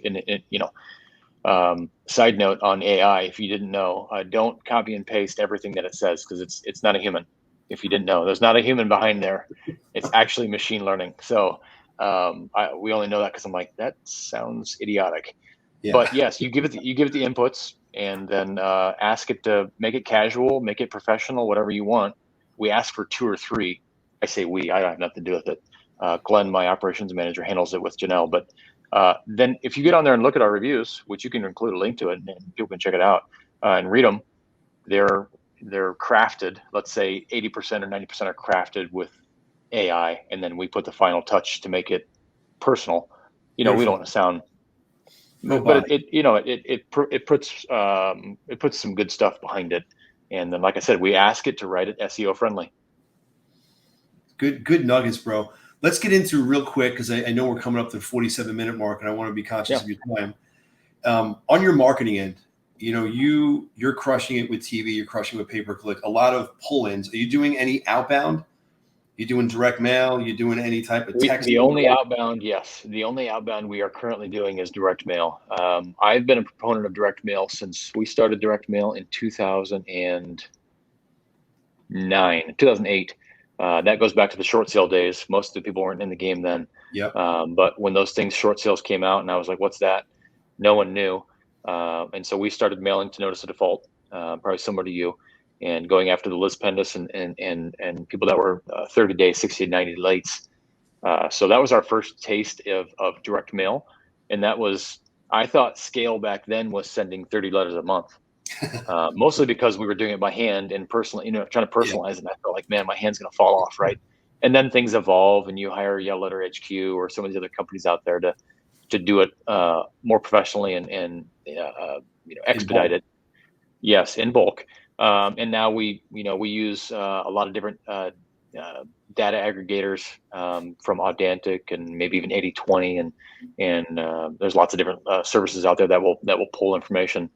side note on AI, if you didn't know, don't copy and paste everything that it says, because it's not a human. If you didn't know, there's not a human behind there. It's actually machine learning. So we only know that because I'm like, that sounds idiotic. Yeah. But yes, you give it the inputs, and then ask it to make it casual, make it professional, whatever you want. We ask for 2 or 3. I say we. I have nothing to do with it. Glenn, my operations manager, handles it with Janelle. But then if you get on there and look at our reviews, which you can include a link to it, and people can check it out and read them, they're crafted. Let's say 80% or 90% are crafted with AI, and then we put the final touch to make it personal. We don't want to sound. But it puts some good stuff behind it, and then, like I said, we ask it to write it SEO friendly. Good nuggets, bro. Let's get into real quick, because I know we're coming up to the 47-minute mark, and I want to be conscious of your time. On your marketing end, you're crushing it with TV, you're crushing it with pay-per-click, a lot of pull-ins. Are you doing any outbound? You doing direct mail? You doing any type of text? The only outbound we are currently doing is direct mail. I've been a proponent of direct mail since we started direct mail in 2008. That goes back to the short sale days. Most of the people weren't in the game then. Yep. But when those short sales came out, and I was like, what's that? No one knew. And so we started mailing to notice of default, probably similar to you, and going after the Liz Pendis and people that were 30 days, 60 to 90 lates. So that was our first taste of direct mail. And that was, I thought scale back then was sending 30 letters a month. Mostly because we were doing it by hand and personally, trying to personalize it. And I felt like, man, my hand's going to fall off, right? And then things evolve, and you hire Yellow Letter HQ or some of these other companies out there to do it more professionally and expedite it. Yes, in bulk. And now we use a lot of different data aggregators from Audantic and maybe even 80/20, and there's lots of different services out there that will pull information.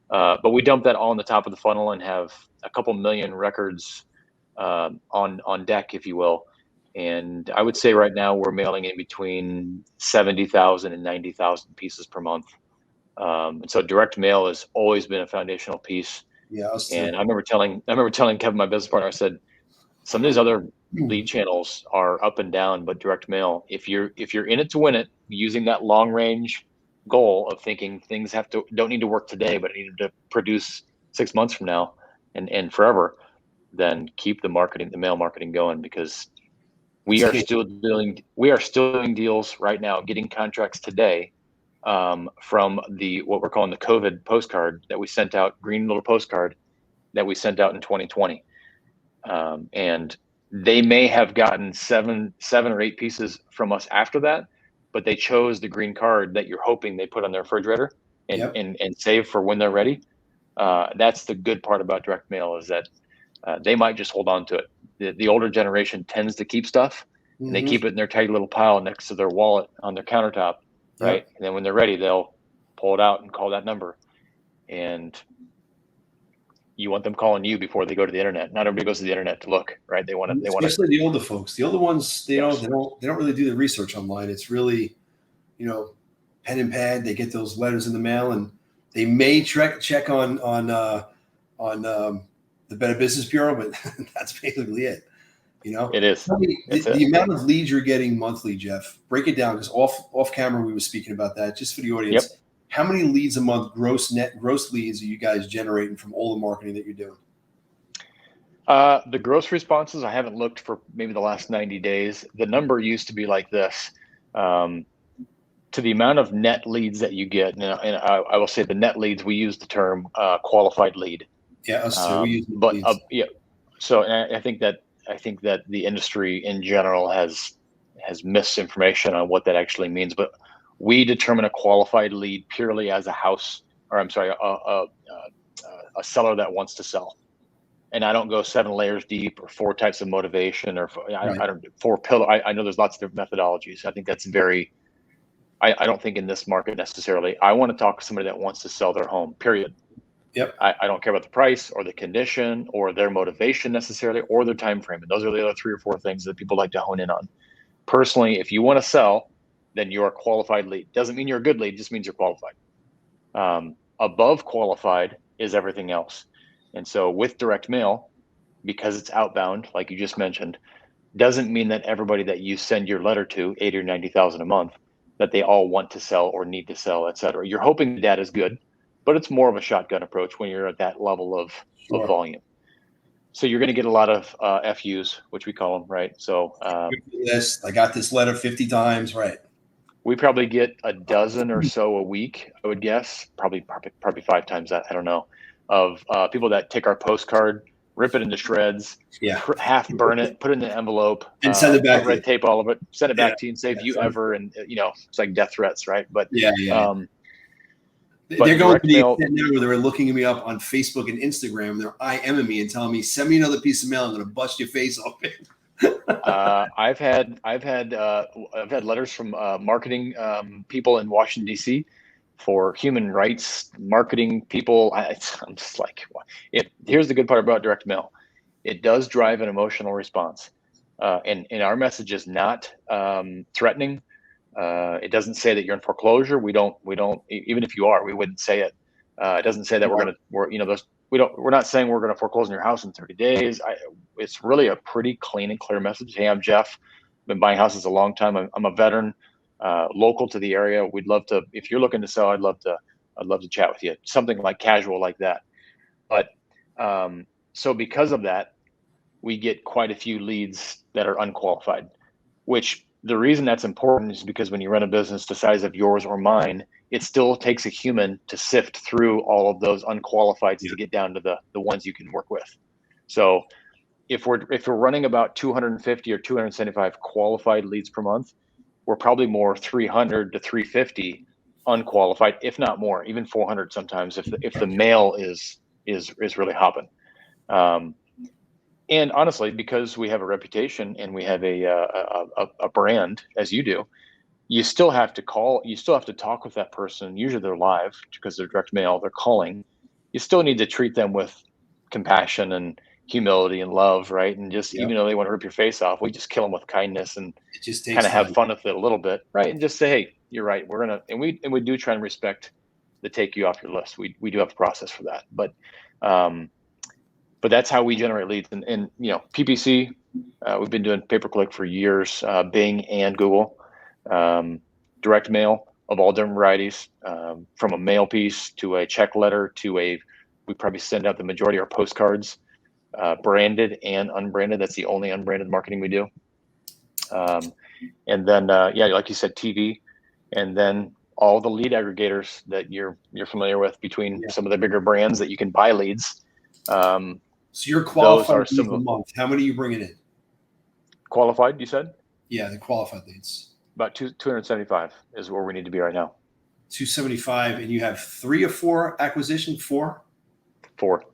But we dump that all on the top of the funnel and have a couple million records on deck, if you will. And I would say right now we're mailing in between 70,000 and 90,000 pieces per month. And so direct mail has always been a foundational piece. Yeah. And I remember telling Kevin, my business partner, I said, some of these other lead channels are up and down, but direct mail, if you're in it to win it, using that long range goal of thinking things don't need to work today, but need to produce 6 months from now and forever, then keep the mail marketing going, because we are still doing deals right now, getting contracts today from what we're calling the COVID postcard that we sent out, green little postcard that we sent out in 2020. And they may have gotten seven or 8 pieces from us after that, but they chose the green card that you're hoping they put on their refrigerator and save for when they're ready. That's the good part about direct mail, is that they might just hold on to it. The older generation tends to keep stuff, and they keep it in their tight little pile next to their wallet on their countertop, right? And then when they're ready, they'll pull it out and call that number. And you want them calling you before they go to the internet. Not everybody goes to the internet to look, right? They want to. Especially the older folks. The older ones, Yes. they don't really do the research online. It's really, pen and pad. They get those letters in the mail, and they may check on the Better Business Bureau, but that's basically it. It is. The amount of leads you're getting monthly, Jeff. Break it down, because off camera we were speaking about that. Just for the audience, Yep. How many leads a month, gross leads, are you guys generating from all the marketing that you're doing? The gross responses, I haven't looked for maybe the last 90 days. The number used to be like this. To the amount of net leads that you get, and I will say the net leads, we use the term qualified lead. Yeah, us too. We use leads. Yeah. So I think that the industry in general has misinformation on what that actually means. But we determine a qualified lead purely as a seller that wants to sell. And I don't go 7 layers deep or 4 types of motivation or I don't 4 pillar. I know there's lots of different methodologies. I think that's very. I don't think in this market necessarily. I want to talk to somebody that wants to sell their home. Period. Yep. I don't care about the price or the condition or their motivation necessarily or their time frame. And those are the other 3 or 4 things that people like to hone in on. Personally, if you want to sell, then you're a qualified lead. Doesn't mean you're a good lead, just means you're qualified. Above qualified is everything else. And so with direct mail, because it's outbound, like you just mentioned, doesn't mean that everybody that you send your letter to, 80 or 90,000 a month, that they all want to sell or need to sell, et cetera. You're hoping the data is good, but it's more of a shotgun approach when you're at that level of volume. So you're going to get a lot of FUs, which we call them, right? So I got this letter 50 times, right? We probably get a dozen or so a week, I would guess, probably 5 times that, I don't know, of people that take our postcard, rip it into shreds, half burn it, put it in an envelope, and send it back. Red tape all of it, send it back to you and say, if you ever, and it's like death threats, right? But they're going to the extent now where they're looking me up on Facebook and Instagram. They're IMing me and telling me, send me another piece of mail. I'm going to bust your face open. I've had letters from marketing people in Washington, D.C. for human rights marketing people. I'm just like, here's the good part about direct mail. It does drive an emotional response. And our message is not threatening. It doesn't say that you're in foreclosure. We don't, even if you are, we wouldn't say it. It doesn't say that we're not saying we're going to foreclose on your house in 30 days. It's really a pretty clean and clear message. Hey, I'm Jeff. I've been buying houses a long time. I'm a veteran, local to the area. We'd love to, if you're looking to sell, I'd love to chat with you. Something like casual like that. But so because of that, we get quite a few leads that are unqualified, which the reason that's important is because when you run a business the size of yours or mine, it still takes a human to sift through all of those unqualifieds to get down to the ones you can work with. So if we're running about 250 or 275 qualified leads per month, we're probably more 300 to 350 unqualified, if not more, even 400 sometimes if the mail is really hopping. And honestly, because we have a reputation and we have a brand, as you do, you still have to call, you still have to talk with that person. Usually they're live because they're direct mail, they're calling. You still need to treat them with compassion and humility and love, right? And just even though they want to rip your face off, we just kill them with kindness and just kind of have fun with it a little bit, right? And just say, hey, you're right. We're gonna, and we do try and respect the take you off your list. We do have a process for that, but that's how we generate leads. And PPC, we've been doing pay-per-click for years, Bing and Google, direct mail of all different varieties, from a mail piece to a check letter to we probably send out the majority of our postcards, branded and unbranded. That's the only unbranded marketing we do. And then, like you said, TV, and then all the lead aggregators that you're familiar with between some of the bigger brands that you can buy leads. So you're qualified leads a month. How many are you bringing in? Qualified, you said? Yeah, the qualified leads. About 275 is where we need to be right now. 275, and you have 3 or 4 acquisition? 4? 4.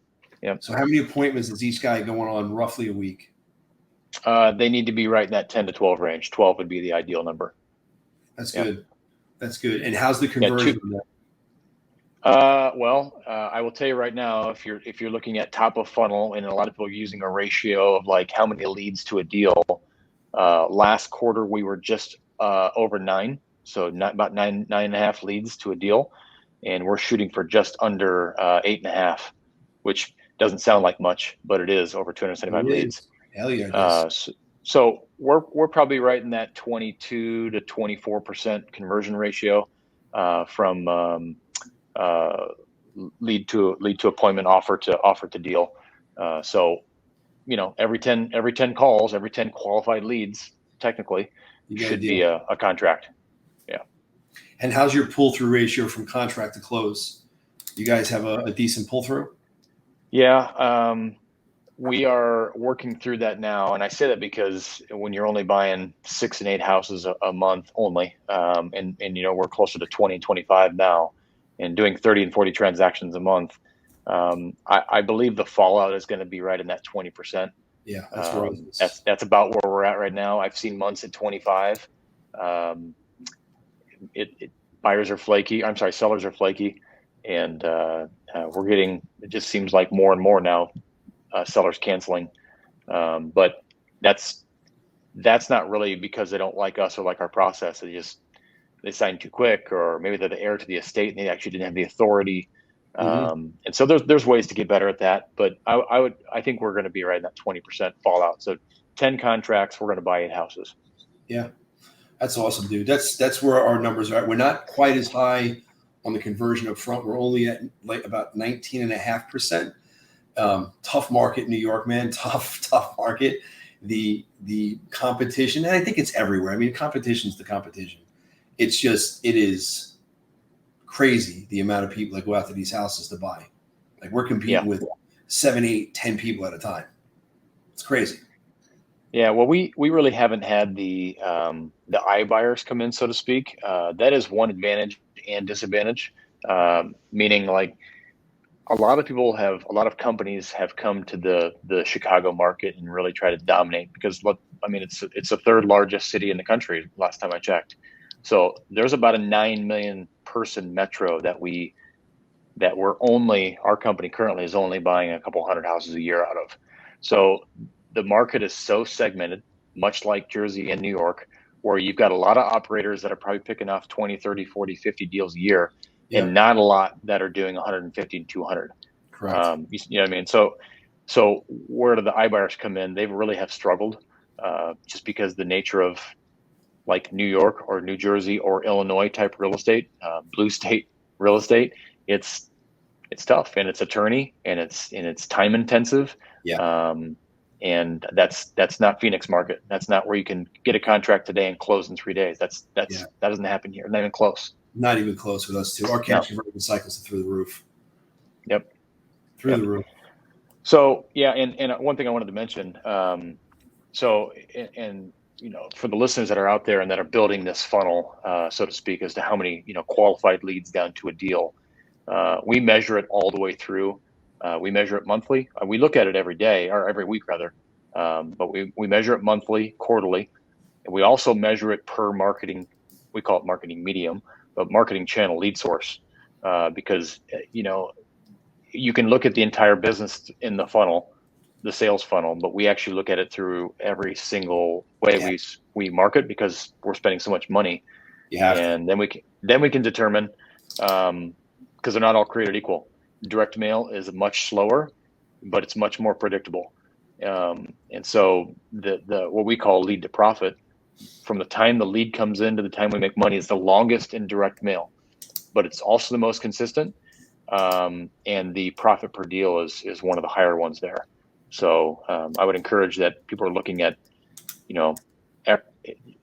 Yeah. So how many appointments is each guy going on roughly a week? They need to be right in that 10 to 12 range. 12 would be the ideal number. That's good. That's good. And how's the conversion? I will tell you right now, if you're looking at top of funnel, and a lot of people are using a ratio of like how many leads to a deal. Last quarter we were just over 9, so not about 9.5 leads to a deal, and we're shooting for just under 8.5, which doesn't sound like much, but it is over 275 It leads. is. Hell yeah, it is. So we're probably right in that 22 to 24% conversion ratio from lead to appointment, offer to deal. So every 10 calls, every 10 qualified leads technically should be a contract. Yeah. And how's your pull through ratio from contract to close? You guys have a decent pull through? Yeah. We are working through that now. And I say that because when you're only buying 6 and 8 houses a month only, and we're closer to 20 and 25 now, and doing 30 and 40 transactions a month, I believe the fallout is going to be right in that 20%. Yeah, that's about where we're at right now. I've seen months at 25. Buyers are flaky. I'm sorry, sellers are flaky, and we're getting. It just seems like more and more now. Sellers canceling, but that's not really because they don't like us or like our process. They sign too quick, or maybe they're the heir to the estate and they actually didn't have the authority. And so there's ways to get better at that. But I think we're going to be right in that 20% fallout. So 10 contracts, we're going to buy 8 houses. Yeah, that's awesome, dude. That's where our numbers are at. We're not quite as high on the conversion up front. We're only at like about 19.5%. Tough market in New York, man. Tough market. The competition, and I think it's everywhere. I mean, competition's the competition. It is crazy the amount of people that go out to these houses to buy. Like we're competing with 7, 8, 10 people at a time. It's crazy. Yeah, well, we really haven't had the iBuyers come in, so to speak. That is one advantage and disadvantage. Meaning, like, a lot of companies have come to the Chicago market and really try to dominate because, it's the 3rd largest city in the country last time I checked. So there's about a 9 million person metro that our company currently is only buying a couple hundred houses a year out of. So the market is so segmented, much like Jersey and New York, where you've got a lot of operators that are probably picking off 20, 30, 40, 50 deals a year. Yep. And not a lot that are doing 150 and 200. Correct. You know what I mean? So where do the iBuyers come in? They really have struggled just because the nature of like New York or New Jersey or Illinois type real estate, blue state real estate. It's tough, and it's attorney, and it's time intensive. Yeah. And that's not Phoenix market. That's not where you can get a contract today and close in 3 days. That doesn't happen here. Not even close. Not even close with us too. Our cash conversion cycles are through the roof. Yep. Through the roof. So yeah, and one thing I wanted to mention. For the listeners that are out there and that are building this funnel, so to speak, as to how many qualified leads down to a deal, we measure it all the way through. We measure it monthly. We look at it every day or every week rather, but we measure it monthly, quarterly, and we also measure it per marketing. We call it marketing medium. But marketing channel lead source, because you can look at the entire business in the funnel, the sales funnel, but we actually look at it through every single way we market because we're spending so much money. And then we can determine, because they're not all created equal. Direct mail is much slower, but it's much more predictable. And so the what we call lead to profit, from the time the lead comes in to the time we make money, is the longest in direct mail, but it's also the most consistent. And the profit per deal is one of the higher ones there. So I would encourage that people are looking at,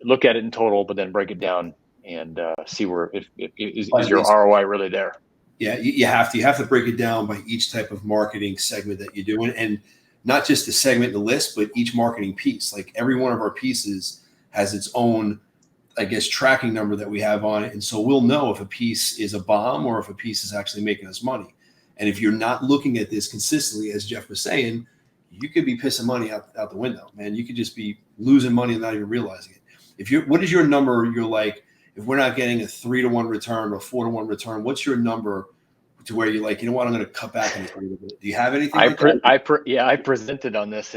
look at it in total, but then break it down and see where is your ROI really there? Yeah, you have to break it down by each type of marketing segment that you're doing, and not just the segment, the list, but each marketing piece. Like every one of our pieces has its own, I guess, tracking number that we have on it. And so we'll know if a piece is a bomb or if a piece is actually making us money. And if you're not looking at this consistently, as Jeff was saying, you could be pissing money out the window, man. You could just be losing money and not even realizing it. What is your number? You're like, if we're not getting a 3-to-1 return or 4-to-1 return, what's your number to where you're like, you know what, I'm going to cut back on this a little bit? Do you have anything like that? I presented on this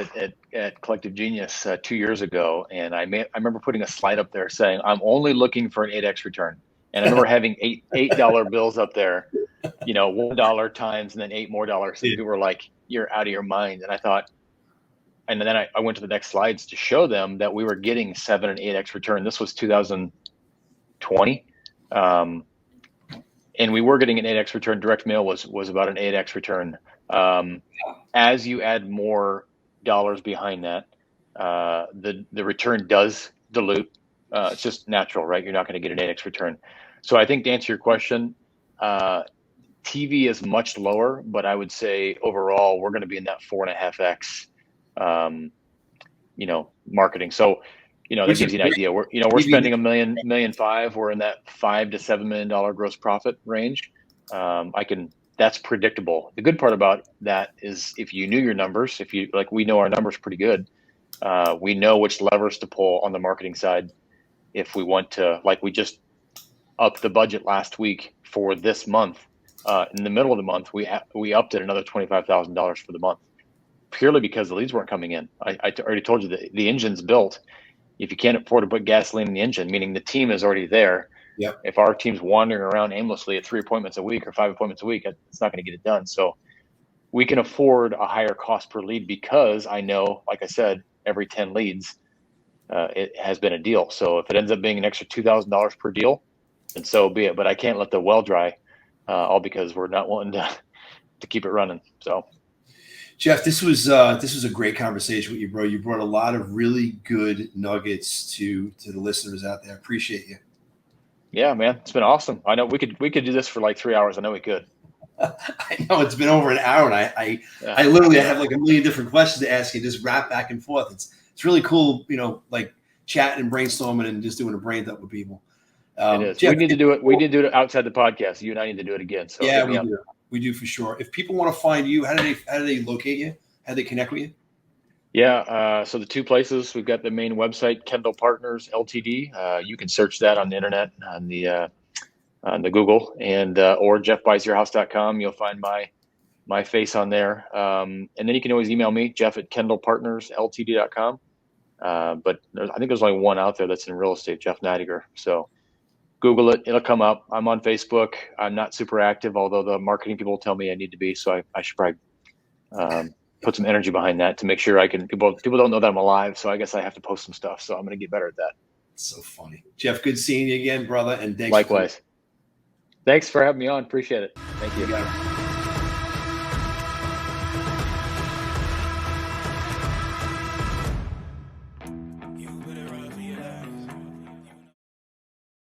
at Collective Genius 2 years ago, and I remember putting a slide up there saying I'm only looking for an 8x return, and I remember having $8 bills up there, $1 times and then $8 more. And people were like, "You're out of your mind." And I thought, and then I went to the next slides to show them that we were getting 7 and 8x return. This was 2020. And we were getting an 8x return. Direct mail was about an 8x return. As you add more dollars behind that, the return does dilute. It's just natural, right? You're not going to get an 8x return. So I think to answer your question, TV is much lower, but I would say overall we're going to be in that 4.5x, marketing. So, that gives you an idea. We're spending $1.5 million. We're in that $5 to $7 million gross profit range. That's predictable. The good part about that is if you knew your numbers, we know our numbers pretty good. We know which levers to pull on the marketing side. If we want to, we just upped the budget last week for this month. In the middle of the month, we upped it another $25,000 for the month, purely because the leads weren't coming in. I already told you that the engine's built. If you can't afford to put gasoline in the engine, meaning the team is already there. Yep. If our team's wandering around aimlessly at 3 appointments a week or 5 appointments a week, it's not going to get it done. So we can afford a higher cost per lead because I know, like I said, every 10 leads, it has been a deal. So if it ends up being an extra $2,000 per deal, then so be it. But I can't let the well dry, all because we're not wanting to keep it running. So. Jeff, this was a great conversation with you, bro. You brought a lot of really good nuggets to the listeners out there. I appreciate you. Yeah, man, it's been awesome. I know we could do this for 3 hours. I know we could. I know it's been over an hour, and I literally have a million different questions to ask you. Just wrap back and forth. It's really cool, chatting and brainstorming and just doing a brain dump with people. It is. Jeff, we need to do it. We did do it outside the podcast. You and I need to do it again. So yeah, we do. We do for sure. If people want to find you, how do they locate you? How do they connect with you? Yeah. So the two places, we've got the main website, Kendall Partners Ltd. You can search that on the internet, on the Google, and or jeffbuysyourhouse.com. You'll find my face on there. And then you can always email me, jeff@kendallpartnersltd.com. But I think there's only one out there that's in real estate, Jeff Nydegger. So Google it. It'll come up. I'm on Facebook. I'm not super active, although the marketing people tell me I need to be. So I should probably put some energy behind that to make sure I can. People don't know that I'm alive, so I guess I have to post some stuff. So I'm going to get better at that. It's so funny. Jeff, good seeing you again, brother. And thanks. Likewise. Thanks for having me on. Appreciate it. Thank you.